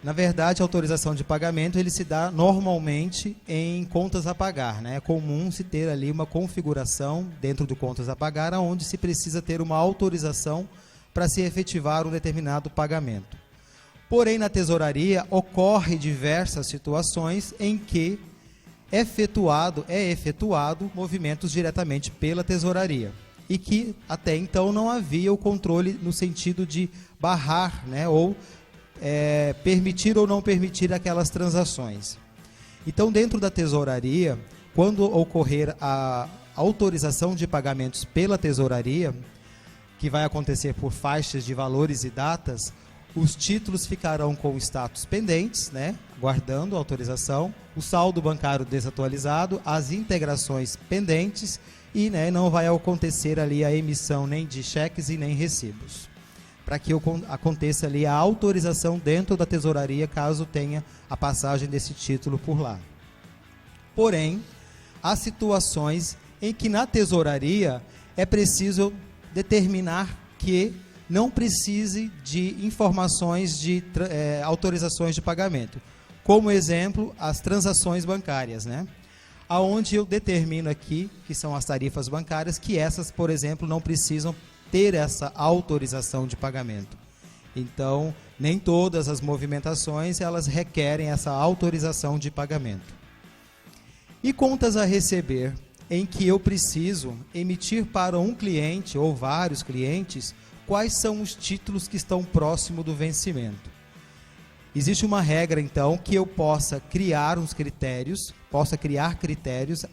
Na verdade, a autorização de pagamento ele se dá normalmente em contas a pagar, né? É comum se ter ali uma configuração dentro do contas a pagar, onde se precisa ter uma autorização para se efetivar um determinado pagamento. Porém, na tesouraria, ocorre diversas situações em que é efetuado movimentos diretamente pela tesouraria e que até então não havia o controle no sentido de barrar, né, ou permitir ou não permitir aquelas transações. Então, dentro da tesouraria, quando ocorrer a autorização de pagamentos pela tesouraria, que vai acontecer por faixas de valores e datas, os títulos ficarão com status pendentes, né, aguardando a autorização, o saldo bancário desatualizado, as integrações pendentes e, né, não vai acontecer ali a emissão nem de cheques e nem recibos, para que aconteça ali a autorização dentro da tesouraria, caso tenha a passagem desse título por lá. Porém, há situações em que na tesouraria é preciso determinar que não precise de informações de autorizações de pagamento. Como exemplo, as transações bancárias, né? Aonde eu determino aqui, que são as tarifas bancárias, que essas, por exemplo, não precisam ter essa autorização de pagamento. Então, nem todas as movimentações, elas requerem essa autorização de pagamento. E contas a receber, em que eu preciso emitir para um cliente ou vários clientes quais são os títulos que estão próximo do vencimento. Existe uma regra, então, que eu possa criar critérios,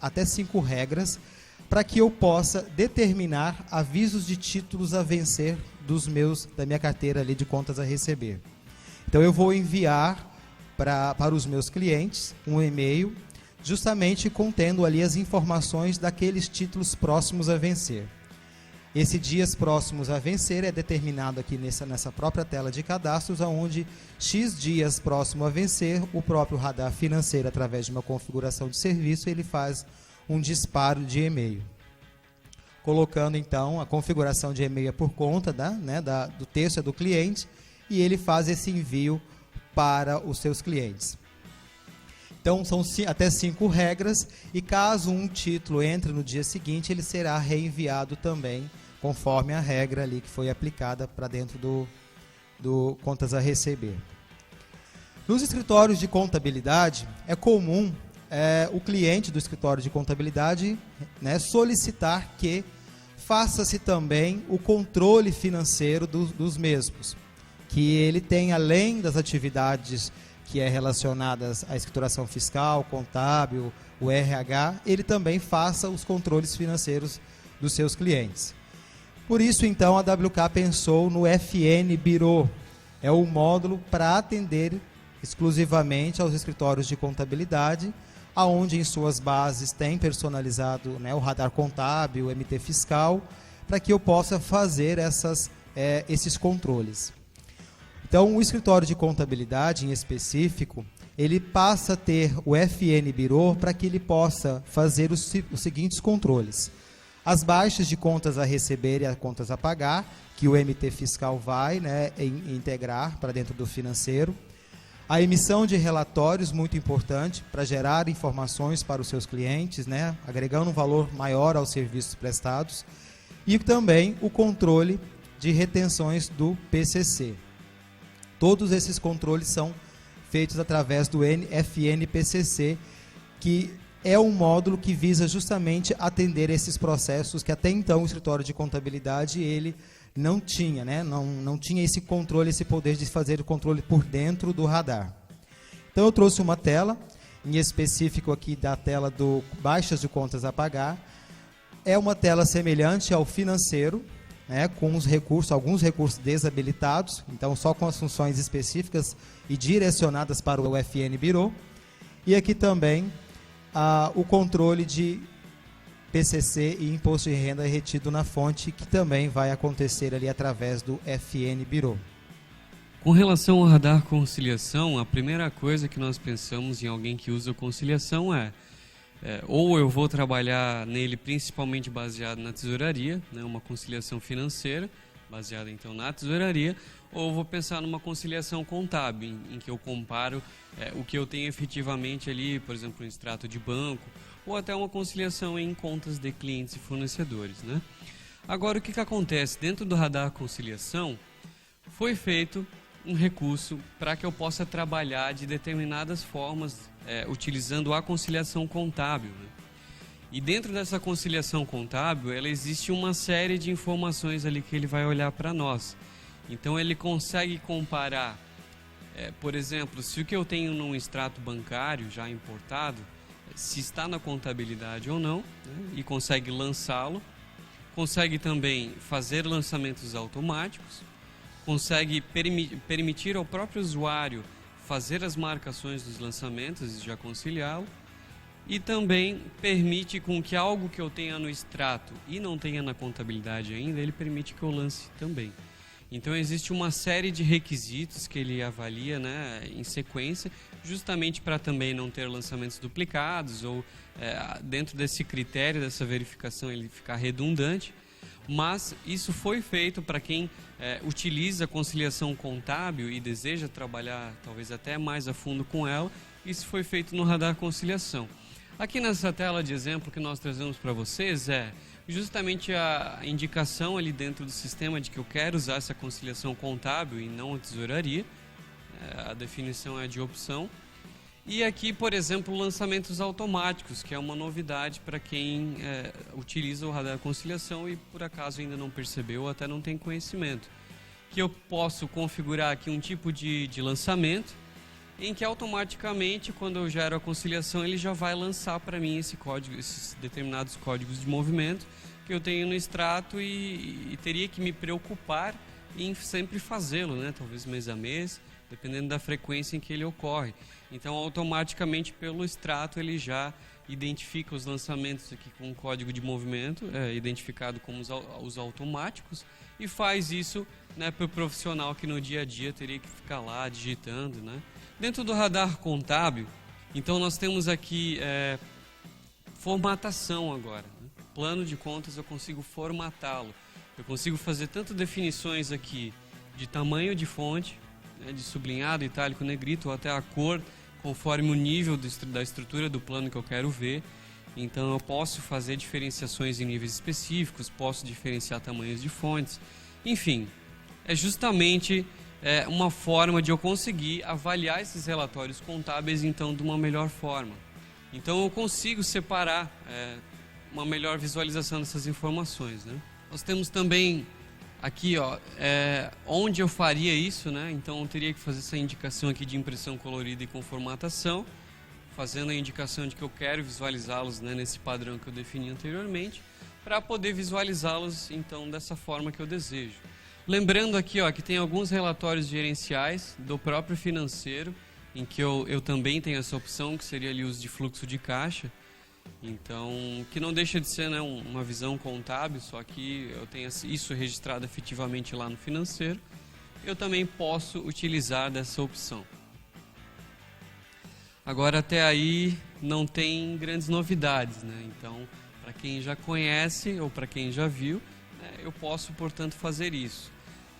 até 5 regras, para que eu possa determinar avisos de títulos a vencer da minha carteira ali de contas a receber. Então, eu vou enviar para os meus clientes um e-mail, justamente contendo ali as informações daqueles títulos próximos a vencer. Esse dias próximos a vencer é determinado aqui nessa própria tela de cadastros, onde X dias próximo a vencer, o próprio radar financeiro, através de uma configuração de serviço, ele faz um disparo de e-mail. Colocando então a configuração de e-mail por conta do texto do cliente, e ele faz esse envio para os seus clientes. Então, são até 5 regras, e caso um título entre no dia seguinte, ele será reenviado também, conforme a regra ali que foi aplicada para dentro do contas a receber. Nos escritórios de contabilidade, é comum o cliente do escritório de contabilidade, né, solicitar que faça-se também o controle financeiro dos mesmos, que ele tenha, além das atividades que é relacionadas à escrituração fiscal, contábil, o RH, ele também faça os controles financeiros dos seus clientes. Por isso, então, a WK pensou no FN Bureau. É o módulo para atender exclusivamente aos escritórios de contabilidade, aonde em suas bases tem personalizado, né, o radar contábil, o MT fiscal, para que eu possa fazer esses controles. Então, o escritório de contabilidade, em específico, ele passa a ter o FN Bureau para que ele possa fazer os seguintes controles. As baixas de contas a receber e as contas a pagar, que o MT fiscal vai, né, integrar para dentro do financeiro. A emissão de relatórios, muito importante, para gerar informações para os seus clientes, né, agregando um valor maior aos serviços prestados. E também o controle de retenções do PCC. Todos esses controles são feitos através do FNPCC, que é um módulo que visa justamente atender esses processos que até então o escritório de contabilidade ele não tinha, né? Não tinha esse controle, esse poder de fazer o controle por dentro do radar. Então eu trouxe uma tela, em específico aqui da tela do baixas de contas a pagar. É uma tela semelhante ao financeiro, né, com alguns recursos desabilitados, então só com as funções específicas e direcionadas para o FN Bureau. E aqui também o controle de PCC e imposto de renda retido na fonte, que também vai acontecer ali através do FN Bureau. Com relação ao radar conciliação, a primeira coisa que nós pensamos em alguém que usa conciliação é ou eu vou trabalhar nele principalmente baseado na tesouraria, né, uma conciliação financeira baseada então na tesouraria, ou vou pensar numa conciliação contábil, em que eu comparo o que eu tenho efetivamente ali, por exemplo, um extrato de banco, ou até uma conciliação em contas de clientes e fornecedores, né? Agora, o que acontece? Dentro do radar conciliação, foi feito um recurso para que eu possa trabalhar de determinadas formas, utilizando a conciliação contábil, né? E dentro dessa conciliação contábil, ela existe uma série de informações ali que ele vai olhar para nós. Então ele consegue comparar, por exemplo, se o que eu tenho num extrato bancário já importado, se está na contabilidade ou não, né? E consegue lançá-lo. Consegue também fazer lançamentos automáticos, consegue permitir ao próprio usuário fazer as marcações dos lançamentos e já conciliá-lo, e também permite com que algo que eu tenha no extrato e não tenha na contabilidade ainda, ele permite que eu lance também. Então existe uma série de requisitos que ele avalia, né, em sequência, justamente para também não ter lançamentos duplicados ou dentro desse critério, dessa verificação, ele ficar redundante. Mas isso foi feito para quem utiliza a conciliação contábil e deseja trabalhar talvez até mais a fundo com ela. Isso foi feito no radar conciliação. Aqui nessa tela de exemplo que nós trazemos para vocês justamente a indicação ali dentro do sistema de que eu quero usar essa conciliação contábil e não a tesouraria. A definição é de opção. E aqui, por exemplo, lançamentos automáticos, que é uma novidade para quem utiliza o radar conciliação e por acaso ainda não percebeu ou até não tem conhecimento. Que eu posso configurar aqui um tipo de lançamento, em que automaticamente, quando eu gero a conciliação, ele já vai lançar para mim esses determinados códigos de movimento que eu tenho no extrato e teria que me preocupar em sempre fazê-lo, né? Talvez mês a mês, dependendo da frequência em que ele ocorre. Então, automaticamente, pelo extrato, ele já identifica os lançamentos aqui com um código de movimento, identificado como os automáticos, e faz isso, né, para o profissional que no dia a dia teria que ficar lá digitando, né? Dentro do radar contábil, então nós temos aqui formatação agora, né? Plano de contas eu consigo formatá-lo. Eu consigo fazer tanto definições aqui de tamanho de fonte, né, de sublinhado, itálico, negrito, ou até a cor, conforme o nível da estrutura do plano que eu quero ver. Então eu posso fazer diferenciações em níveis específicos, posso diferenciar tamanhos de fontes. Enfim, é justamente uma forma de eu conseguir avaliar esses relatórios contábeis então de uma melhor forma. Então eu consigo separar uma melhor visualização dessas informações, né? Nós temos também aqui, onde eu faria isso, né? Então eu teria que fazer essa indicação aqui de impressão colorida e com formatação, fazendo a indicação de que eu quero visualizá-los, né, nesse padrão que eu defini anteriormente, para poder visualizá-los então dessa forma que eu desejo. Lembrando aqui, que tem alguns relatórios gerenciais do próprio financeiro, em que eu também tenho essa opção, que seria ali o uso de fluxo de caixa. Então, que não deixa de ser, né, uma visão contábil, só que eu tenho isso registrado efetivamente lá no financeiro. Eu também posso utilizar dessa opção. Agora, até aí, não tem grandes novidades, né? Então, para quem já conhece ou para quem já viu, né, eu posso, portanto, fazer isso.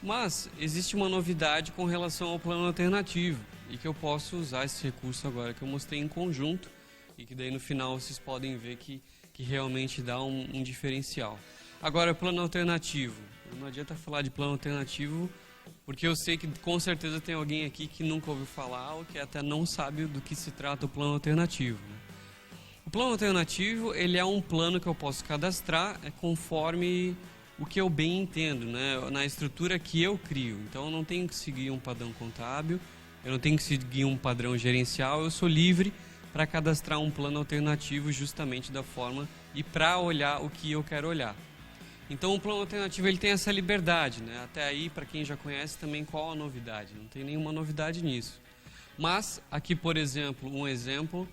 Mas existe uma novidade com relação ao plano alternativo e que eu posso usar esse recurso agora que eu mostrei em conjunto e que daí no final vocês podem ver que realmente dá um diferencial. Agora, plano alternativo. Não adianta falar de plano alternativo porque eu sei que com certeza tem alguém aqui que nunca ouviu falar ou que até não sabe do que se trata o plano alternativo, né? O plano alternativo, ele é um plano que eu posso cadastrar conforme o que eu bem entendo, né, na estrutura que eu crio. Então eu não tenho que seguir um padrão contábil, eu não tenho que seguir um padrão gerencial, eu sou livre para cadastrar um plano alternativo justamente da forma e para olhar o que eu quero olhar. Então o plano alternativo ele tem essa liberdade, né? Até aí, para quem já conhece também, qual a novidade? Não tem nenhuma novidade nisso. Mas aqui, por exemplo, um exemplo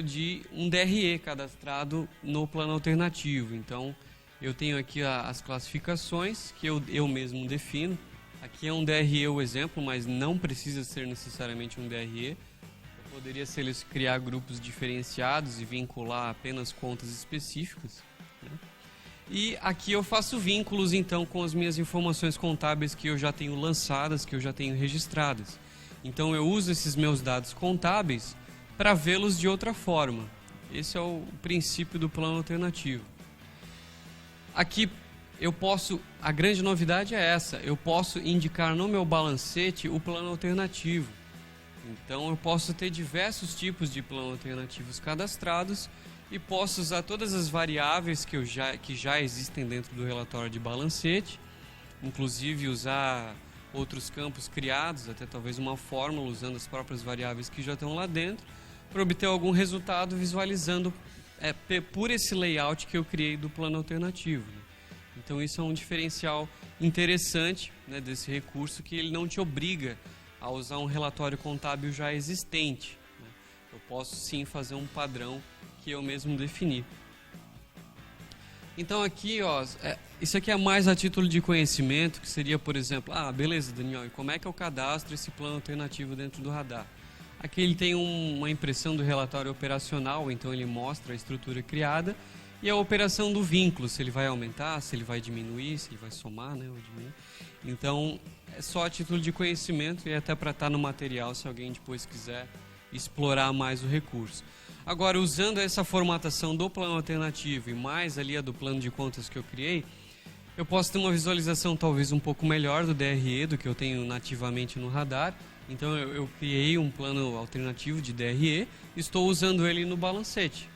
de um DRE cadastrado no plano alternativo. Então eu tenho aqui as classificações que eu mesmo defino. Aqui é um DRE o exemplo, mas não precisa ser necessariamente um DRE. Eu poderia criar grupos diferenciados e vincular apenas contas específicas, né? E aqui eu faço vínculos então com as minhas informações contábeis que eu já tenho lançadas, que eu já tenho registradas. Então eu uso esses meus dados contábeis para vê-los de outra forma. Esse é o princípio do plano alternativo. Aqui a grande novidade é essa, eu posso indicar no meu balancete o plano alternativo. Então eu posso ter diversos tipos de planos alternativos cadastrados e posso usar todas as variáveis que já existem dentro do relatório de balancete, inclusive usar outros campos criados, até talvez uma fórmula usando as próprias variáveis que já estão lá dentro, para obter algum resultado visualizando por esse layout que eu criei do plano alternativo. Então isso é um diferencial interessante, né, desse recurso, que ele não te obriga a usar um relatório contábil já existente, né? Eu posso sim fazer um padrão que eu mesmo defini. Então aqui, isso aqui é mais a título de conhecimento, que seria, por exemplo, beleza, Daniel, e como é que eu cadastro esse plano alternativo dentro do Radar? Aqui ele tem uma impressão do relatório operacional, então ele mostra a estrutura criada, e a operação do vínculo, se ele vai aumentar, se ele vai diminuir, se ele vai somar, né, ou diminuir. Então, é só a título de conhecimento e até para estar no material, se alguém depois quiser explorar mais o recurso. Agora, usando essa formatação do plano alternativo e mais ali a do plano de contas que eu criei, eu posso ter uma visualização talvez um pouco melhor do DRE, do que eu tenho nativamente no Radar. Então, eu criei um plano alternativo de DRE, estou usando ele no balancete.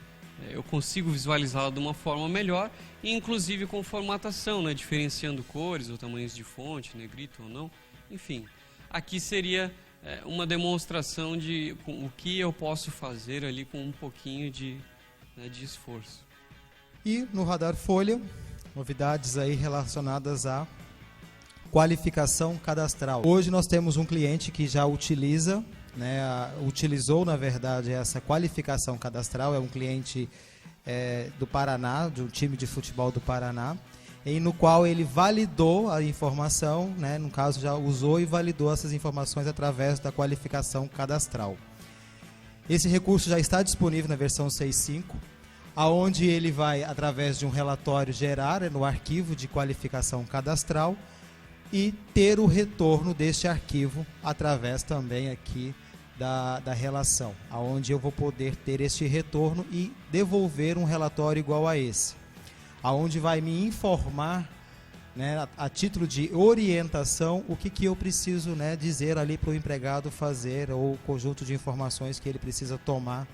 Eu consigo visualizá-lo de uma forma melhor, e inclusive com formatação, né, diferenciando cores ou tamanhos de fonte, negrito ou não. Enfim, aqui seria uma demonstração de o que eu posso fazer ali com um pouquinho de esforço. E no Radar Folha, novidades aí relacionadas à qualificação cadastral. Hoje nós temos um cliente que já utilizou na verdade essa qualificação cadastral, é um cliente do Paraná, de um time de futebol do Paraná, no qual ele validou a informação, né, no caso já usou e validou essas informações através da qualificação cadastral. Esse recurso já está disponível na versão 6.5, aonde ele vai, através de um relatório, gerar no arquivo de qualificação cadastral e ter o retorno deste arquivo através também aqui da relação, aonde eu vou poder ter este retorno e devolver um relatório igual a esse, aonde vai me informar, né, a título de orientação, o que eu preciso, né, dizer ali para o empregado fazer, ou o conjunto de informações que ele precisa tomar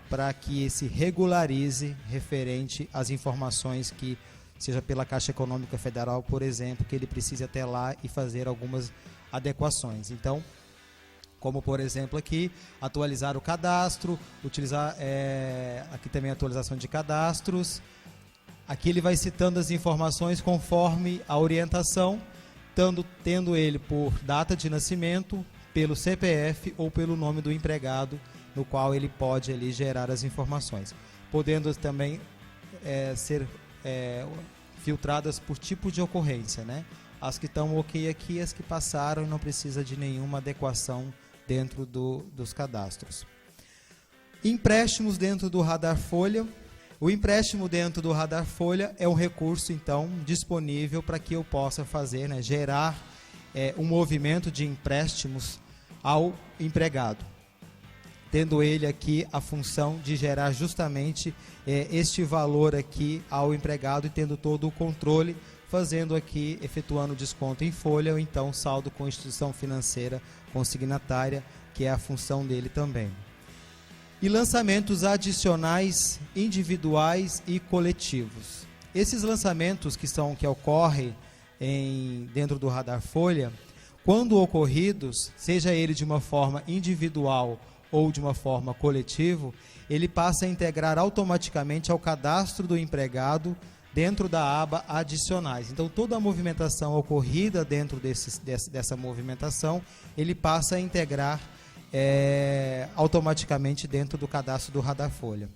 para que se regularize referente às informações que, seja pela Caixa Econômica Federal, por exemplo, que ele precise até lá e fazer algumas adequações. Então, como por exemplo aqui, atualizar o cadastro, utilizar aqui também a atualização de cadastros. Aqui ele vai citando as informações conforme a orientação, tendo ele por data de nascimento, pelo CPF ou pelo nome do empregado, no qual ele pode ali gerar as informações, podendo também ser filtradas por tipo de ocorrência, né? As que estão ok aqui, as que passaram e não precisa de nenhuma adequação dentro dos cadastros. Empréstimos dentro do Radar Folha. O empréstimo dentro do Radar Folha é um recurso, então, disponível para que eu possa fazer, né, gerar um movimento de empréstimos ao empregado, tendo ele aqui a função de gerar justamente este valor aqui ao empregado e tendo todo o controle, fazendo aqui, efetuando desconto em folha ou então saldo com instituição financeira consignatária, que é a função dele também. E lançamentos adicionais, individuais e coletivos. Esses lançamentos que ocorrem dentro do Radar Folha, quando ocorridos, seja ele de uma forma individual ou de uma forma coletiva, ele passa a integrar automaticamente ao cadastro do empregado dentro da aba adicionais. Então, toda a movimentação ocorrida dentro dessa movimentação, ele passa a integrar automaticamente dentro do cadastro do Radar Folha.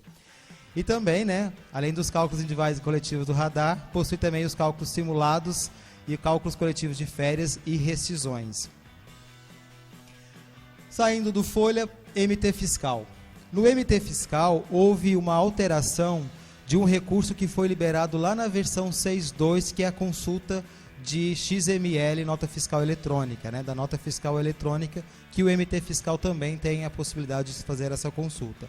E também, né, além dos cálculos individuais e coletivos do Radar, possui também os cálculos simulados e cálculos coletivos de férias e rescisões. Saindo do Folha, MT Fiscal. No MT Fiscal, houve uma alteração de um recurso que foi liberado lá na versão 6.2, que é a consulta de XML, nota fiscal eletrônica, né, da nota fiscal eletrônica, que o MT Fiscal também tem a possibilidade de fazer essa consulta.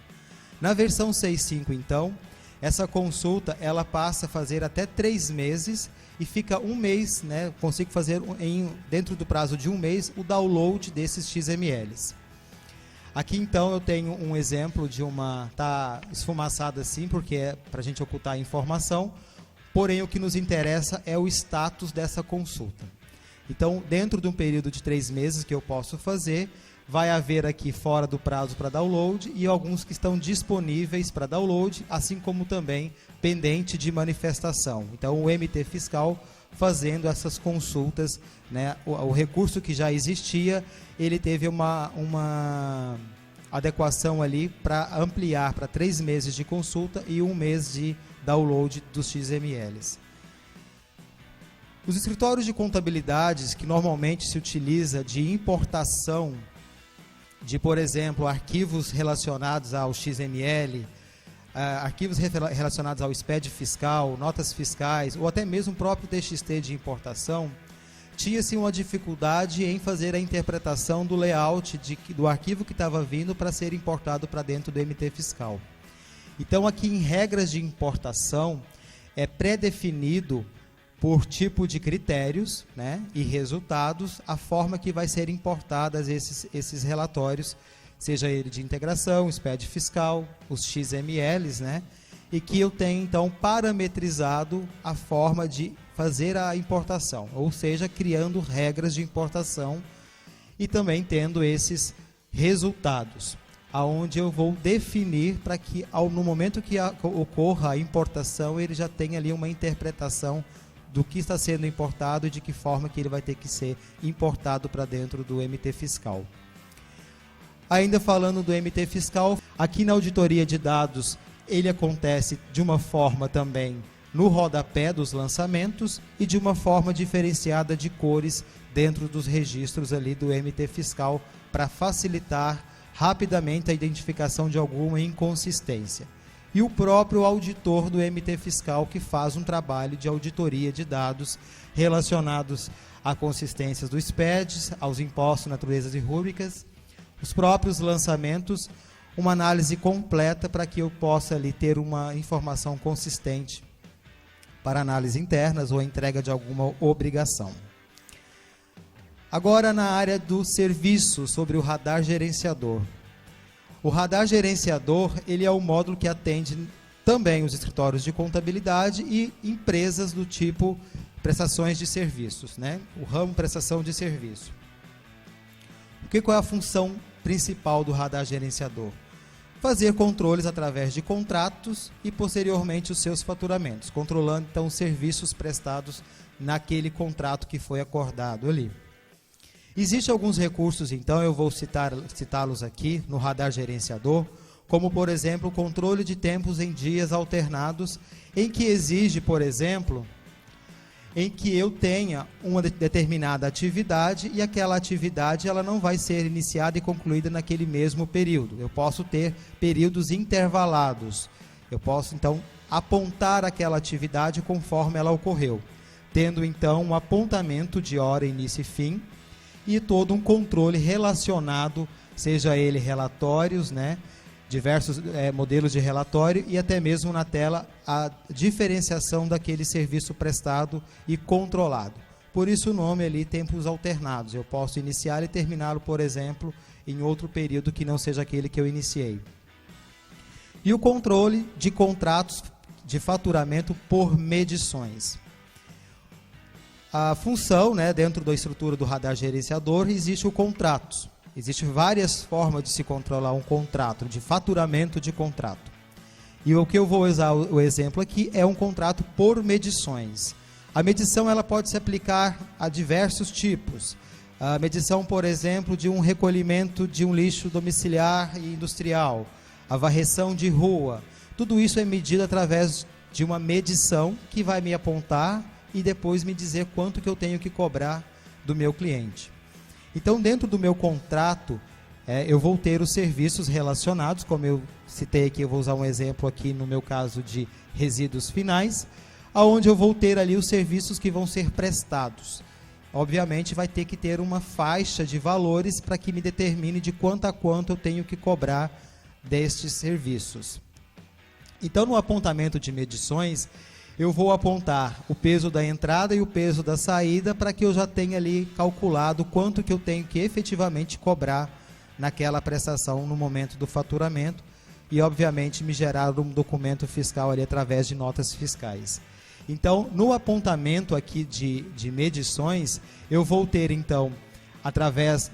Na versão 6.5, então, essa consulta ela passa a fazer até 3 meses e fica 1 mês, né, consigo fazer dentro do prazo de 1 mês o download desses XMLs. Aqui então eu tenho um exemplo de está esfumaçado assim, porque é para a gente ocultar a informação, porém o que nos interessa é o status dessa consulta. Então, dentro de um período de 3 meses que eu posso fazer, vai haver aqui fora do prazo para download e alguns que estão disponíveis para download, assim como também pendente de manifestação. Então, o MT Fiscal fazendo essas consultas, né, o recurso que já existia, ele teve uma adequação ali para ampliar para 3 meses de consulta e 1 mês de download dos XMLs. Os escritórios de contabilidades que normalmente se utiliza de importação de, por exemplo, arquivos relacionados ao XML, arquivos relacionados ao SPED fiscal, notas fiscais, ou até mesmo o próprio TXT de importação, tinha-se uma dificuldade em fazer a interpretação do layout do arquivo que estava vindo para ser importado para dentro do MT Fiscal. Então, aqui em regras de importação, é pré-definido por tipo de critérios, né, e resultados, a forma que vai ser importadas esses relatórios, seja ele de integração, SPED fiscal, os XMLs, né, e que eu tenho, então, parametrizado a forma de fazer a importação, ou seja, criando regras de importação e também tendo esses resultados, aonde eu vou definir para que, no momento que ocorra a importação, ele já tenha ali uma interpretação do que está sendo importado e de que forma que ele vai ter que ser importado para dentro do MT Fiscal. Ainda falando do MT Fiscal, aqui na auditoria de dados, ele acontece de uma forma também no rodapé dos lançamentos e de uma forma diferenciada de cores dentro dos registros ali do MT Fiscal para facilitar rapidamente a identificação de alguma inconsistência. E o próprio auditor do MT Fiscal que faz um trabalho de auditoria de dados relacionados a consistências do SPED, aos impostos, naturezas e rúbricas, os próprios lançamentos, uma análise completa para que eu possa ali ter uma informação consistente para análise internas ou entrega de alguma obrigação. Agora na área do serviço, sobre o radar gerenciador. O radar gerenciador, ele é o módulo que atende também os escritórios de contabilidade e empresas do tipo prestações de serviços, né? O ramo prestação de serviço. Qual é a função principal do radar gerenciador? Fazer controles através de contratos e posteriormente os seus faturamentos, controlando então os serviços prestados naquele contrato que foi acordado ali. Existem alguns recursos, então, eu vou citá-los aqui no radar gerenciador, como, por exemplo, o controle de tempos em dias alternados, em que exige, por exemplo, em que eu tenha uma determinada atividade e aquela atividade ela não vai ser iniciada e concluída naquele mesmo período. Eu posso ter períodos intervalados. Eu posso, então, apontar aquela atividade conforme ela ocorreu, tendo, então, um apontamento de hora, início e fim, e todo um controle relacionado, seja ele relatórios, né, diversos modelos de relatório e até mesmo na tela a diferenciação daquele serviço prestado e controlado. Por isso o nome ali, tempos alternados. Eu posso iniciar e terminá-lo, por exemplo, em outro período que não seja aquele que eu iniciei. E o controle de contratos de faturamento por medições. A função, né, dentro da estrutura do radar gerenciador, existe o contrato. Existem várias formas de se controlar um contrato, de faturamento de contrato. E o que eu vou usar o exemplo aqui é um contrato por medições. A medição ela pode se aplicar a diversos tipos. A medição, por exemplo, de um recolhimento de um lixo domiciliar e industrial, a varreção de rua. Tudo isso é medido através de uma medição que vai me apontar e depois me dizer quanto que eu tenho que cobrar do meu cliente. Então, dentro do meu contrato, eu vou ter os serviços relacionados, como eu citei aqui, eu vou usar um exemplo aqui no meu caso de resíduos finais, aonde eu vou ter ali os serviços que vão ser prestados. Obviamente vai ter que ter uma faixa de valores para que me determine de quanto a quanto eu tenho que cobrar destes serviços. Então, no apontamento de medições, eu vou apontar o peso da entrada e o peso da saída para que eu já tenha ali calculado quanto que eu tenho que efetivamente cobrar naquela prestação no momento do faturamento e, obviamente, me gerar um documento fiscal ali através de notas fiscais. Então, no apontamento aqui de medições, eu vou ter, então,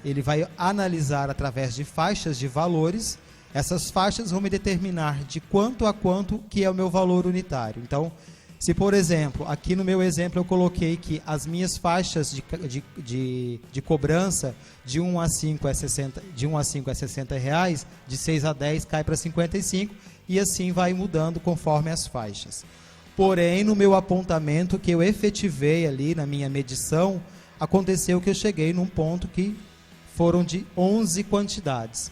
ele vai analisar através de faixas de valores. Essas faixas vão me determinar de quanto a quanto que é o meu valor unitário. Então, se, por exemplo, aqui no meu exemplo eu coloquei que as minhas faixas de cobrança de 1 a 5 é 60, de 1 a 5 é R$60, de 6 a 10 cai para 55 e assim vai mudando conforme as faixas. Porém, no meu apontamento que eu efetivei ali na minha medição, aconteceu que eu cheguei num ponto que foram de 11 quantidades.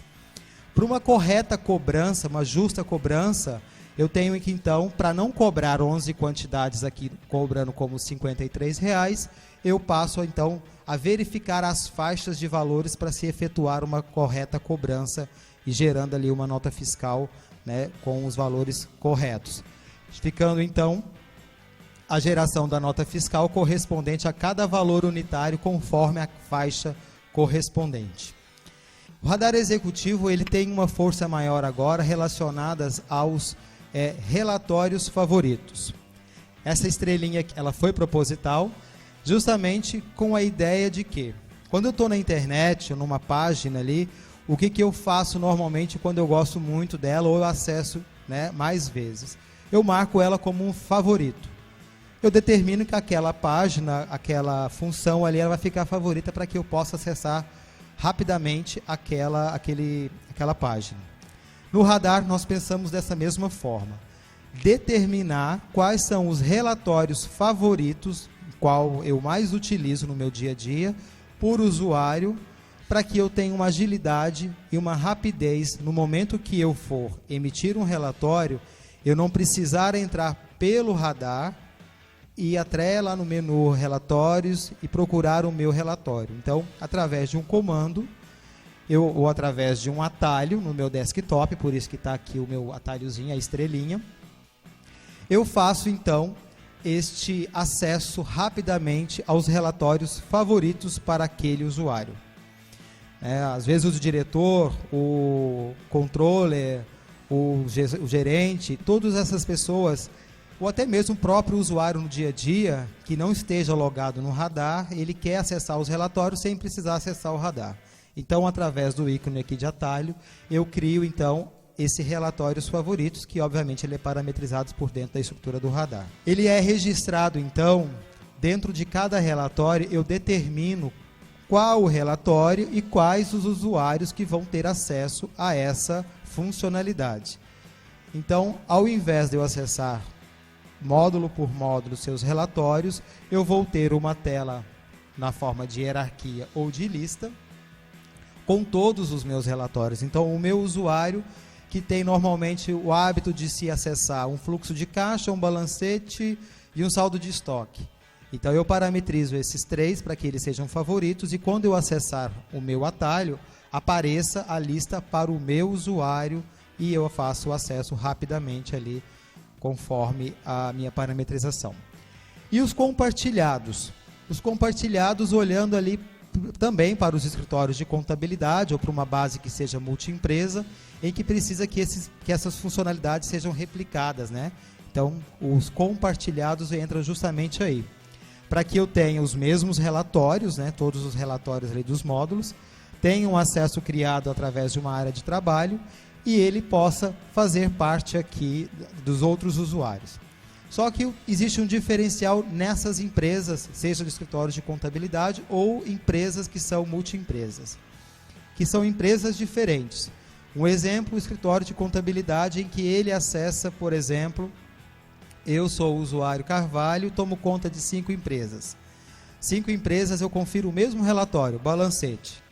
Para uma correta cobrança, uma justa cobrança, eu tenho que, então, para não cobrar 11 quantidades aqui, cobrando como R$53, eu passo, então, a verificar as faixas de valores para se efetuar uma correta cobrança e gerando ali uma nota fiscal, né, com os valores corretos. Ficando, então, a geração da nota fiscal correspondente a cada valor unitário conforme a faixa correspondente. O radar executivo ele tem uma força maior agora relacionadas aos relatórios favoritos. Essa estrelinha ela foi proposital justamente com a ideia de que quando eu estou na internet ou numa página ali, o que eu faço normalmente quando eu gosto muito dela ou eu acesso, né, mais vezes? Eu marco ela como um favorito. Eu determino que aquela página, aquela função ali, ela vai ficar favorita para que eu possa acessar rapidamente aquela página. No radar, nós pensamos dessa mesma forma. Determinar quais são os relatórios favoritos, qual eu mais utilizo no meu dia a dia, por usuário, para que eu tenha uma agilidade e uma rapidez no momento que eu for emitir um relatório, eu não precisar entrar pelo radar e ir até lá no menu relatórios e procurar o meu relatório. Então, através de um comando, ou através de um atalho no meu desktop, por isso que está aqui o meu atalhozinho, a estrelinha, eu faço então este acesso rapidamente aos relatórios favoritos para aquele usuário. Às vezes o diretor, o controller, o gerente, todas essas pessoas, ou até mesmo o próprio usuário no dia a dia, que não esteja logado no radar, ele quer acessar os relatórios sem precisar acessar o radar. Então, através do ícone aqui de atalho, eu crio, então, esse relatórios favoritos, que obviamente ele é parametrizado por dentro da estrutura do radar. Ele é registrado, então, dentro de cada relatório, eu determino qual o relatório e quais os usuários que vão ter acesso a essa funcionalidade. Então, ao invés de eu acessar módulo por módulo seus relatórios, eu vou ter uma tela na forma de hierarquia ou de lista com todos os meus relatórios. Então, o meu usuário que tem normalmente o hábito de se acessar um fluxo de caixa, um balancete e um saldo de estoque. Então, eu parametrizo esses três para que eles sejam favoritos e quando eu acessar o meu atalho, apareça a lista para o meu usuário e eu faço o acesso rapidamente ali, conforme a minha parametrização. E os compartilhados? Os compartilhados olhando ali também para os escritórios de contabilidade ou para uma base que seja multiempresa, em que precisa que essas funcionalidades sejam replicadas, né? Então, os compartilhados entram justamente aí. Para que eu tenha os mesmos relatórios, né? Todos os relatórios ali dos módulos, tenha um acesso criado através de uma área de trabalho e ele possa fazer parte aqui dos outros usuários. Só que existe um diferencial nessas empresas, seja de escritórios de contabilidade ou empresas que são multiempresas, que são empresas diferentes. Um exemplo, o escritório de contabilidade em que ele acessa, por exemplo, eu sou o usuário Carvalho, tomo conta de 5 empresas. 5 empresas eu confiro o mesmo relatório, balancete.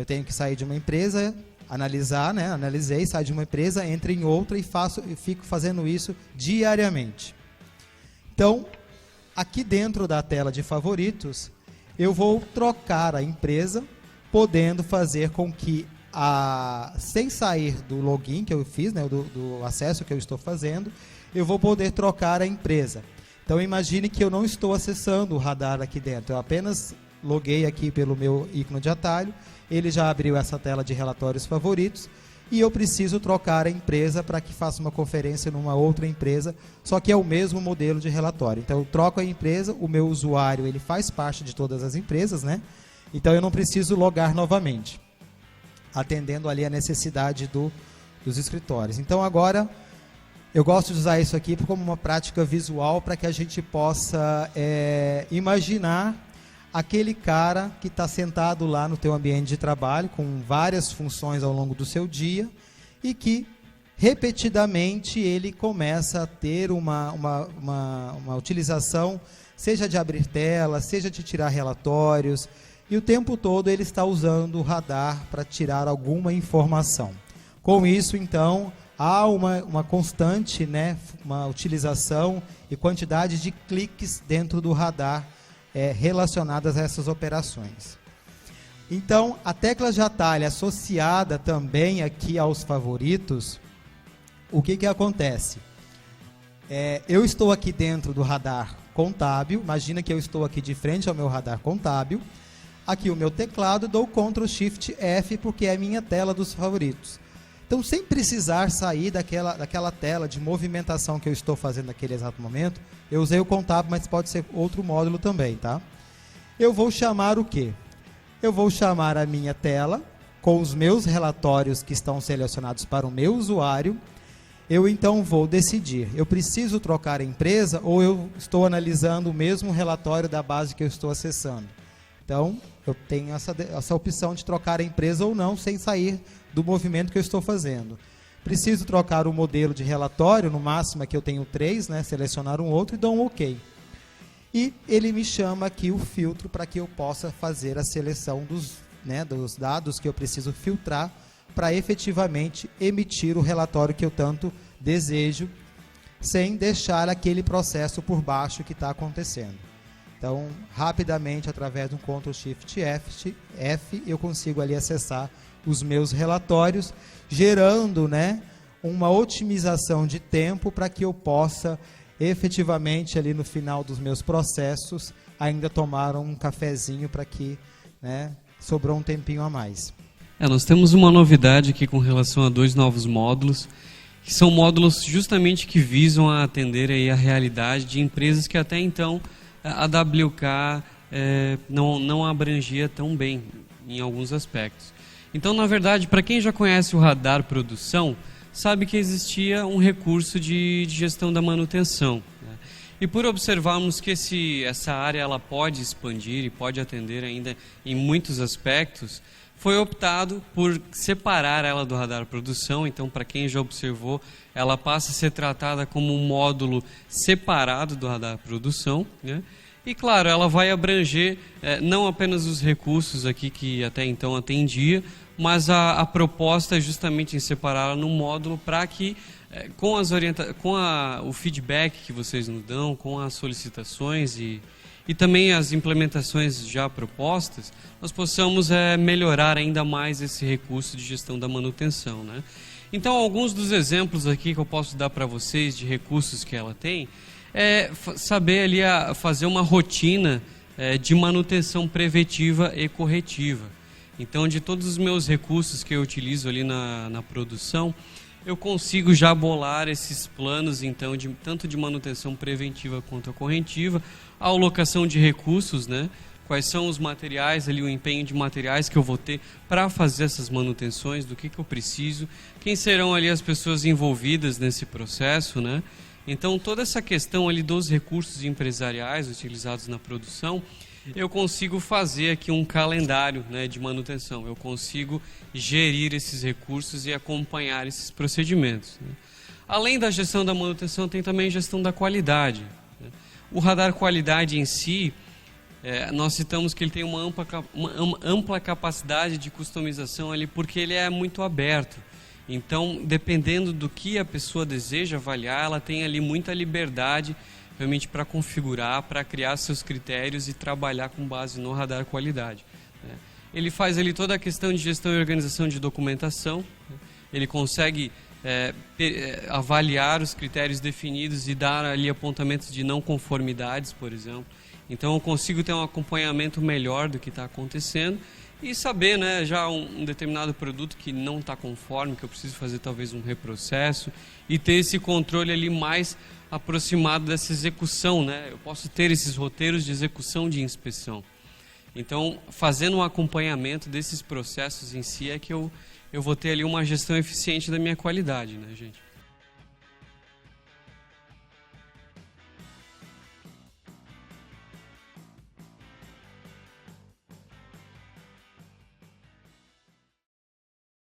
Eu tenho que sair de uma empresa, analisar, né? Analisei, saio de uma empresa, entro em outra e fico fazendo isso diariamente. Então, aqui dentro da tela de favoritos, eu vou trocar a empresa, podendo fazer com que, sem sair do login que eu fiz, né, do acesso que eu estou fazendo, eu vou poder trocar a empresa. Então, imagine que eu não estou acessando o radar aqui dentro, eu apenas loguei aqui pelo meu ícone de atalho, ele já abriu essa tela de relatórios favoritos, e eu preciso trocar a empresa para que faça uma conferência numa outra empresa, só que é o mesmo modelo de relatório. Então, eu troco a empresa, o meu usuário ele faz parte de todas as empresas, né? Então, eu não preciso logar novamente, atendendo ali a necessidade dos escritórios. Então, agora, eu gosto de usar isso aqui como uma prática visual para que a gente possa imaginar aquele cara que está sentado lá no teu ambiente de trabalho, com várias funções ao longo do seu dia, e que, repetidamente, ele começa a ter uma utilização, seja de abrir tela, seja de tirar relatórios, e o tempo todo ele está usando o radar para tirar alguma informação. Com isso, então, há uma constante, né, uma utilização e quantidade de cliques dentro do radar relacionadas a essas operações. Então, a tecla de atalho associada também aqui aos favoritos, o que acontece? Eu estou aqui dentro do radar contábil, imagina que eu estou aqui de frente ao meu radar contábil, aqui o meu teclado, dou Ctrl Shift F porque é a minha tela dos favoritos. Então, sem precisar sair daquela tela de movimentação que eu estou fazendo naquele exato momento, eu usei o contábil, mas pode ser outro módulo também, tá? Eu vou chamar o quê? Eu vou chamar a minha tela com os meus relatórios que estão selecionados para o meu usuário. Eu então vou decidir, eu preciso trocar a empresa ou eu estou analisando o mesmo relatório da base que eu estou acessando. Então, eu tenho essa opção de trocar a empresa ou não, sem sair do movimento que eu estou fazendo. Preciso trocar o modelo de relatório, no máximo aqui eu tenho 3, né, selecionar um outro e dou um OK. E ele me chama aqui o filtro para que eu possa fazer a seleção dos dados que eu preciso filtrar para efetivamente emitir o relatório que eu tanto desejo, sem deixar aquele processo por baixo que está acontecendo. Então, rapidamente, através de um Ctrl Shift F, eu consigo ali acessar os meus relatórios, gerando, né, uma otimização de tempo para que eu possa efetivamente ali no final dos meus processos ainda tomar um cafezinho para que, né, sobrou um tempinho a mais. Nós temos uma novidade aqui com relação a 2 novos módulos, que são módulos justamente que visam a atender aí a realidade de empresas que até então a WK não abrangia tão bem em alguns aspectos. Então, na verdade, para quem já conhece o radar produção, sabe que existia um recurso de gestão da manutenção, né? E por observarmos que essa área ela pode expandir e pode atender ainda em muitos aspectos, foi optado por separar ela do radar produção. Então, para quem já observou, ela passa a ser tratada como um módulo separado do radar produção, né? E claro, ela vai abranger não apenas os recursos aqui que até então atendia, mas a proposta é justamente em separá-la num módulo para que, com o feedback que vocês nos dão, com as solicitações e também as implementações já propostas, nós possamos melhorar ainda mais esse recurso de gestão da manutenção, né? Então, alguns dos exemplos aqui que eu posso dar para vocês de recursos que ela tem, saber ali fazer uma rotina de manutenção preventiva e corretiva. Então, de todos os meus recursos que eu utilizo ali na produção, eu consigo já bolar esses planos, então, tanto de manutenção preventiva quanto a corretiva, a alocação de recursos, né? Quais são os materiais, ali, o empenho de materiais que eu vou ter para fazer essas manutenções, do que eu preciso, quem serão ali as pessoas envolvidas nesse processo, né? Então, toda essa questão ali dos recursos empresariais utilizados na produção, eu consigo fazer aqui um calendário, né, de manutenção. Eu consigo gerir esses recursos e acompanhar esses procedimentos, né? Além da gestão da manutenção, tem também a gestão da qualidade, né? O radar qualidade em si, Nós citamos que ele tem uma ampla capacidade de customização ali, porque ele é muito aberto. Então, dependendo do que a pessoa deseja avaliar, ela tem ali muita liberdade realmente para configurar, para criar seus critérios e trabalhar com base no radar qualidade. Ele faz ali toda a questão de gestão e organização de documentação, ele consegue avaliar os critérios definidos e dar ali apontamentos de não conformidades, por exemplo. Então eu consigo ter um acompanhamento melhor do que está acontecendo e saber, né, já um determinado produto que não está conforme, que eu preciso fazer talvez um reprocesso e ter esse controle ali mais aproximado dessa execução, né? Eu posso ter esses roteiros de execução de inspeção. Então, fazendo um acompanhamento desses processos em si é que eu vou ter ali uma gestão eficiente da minha qualidade, né, gente?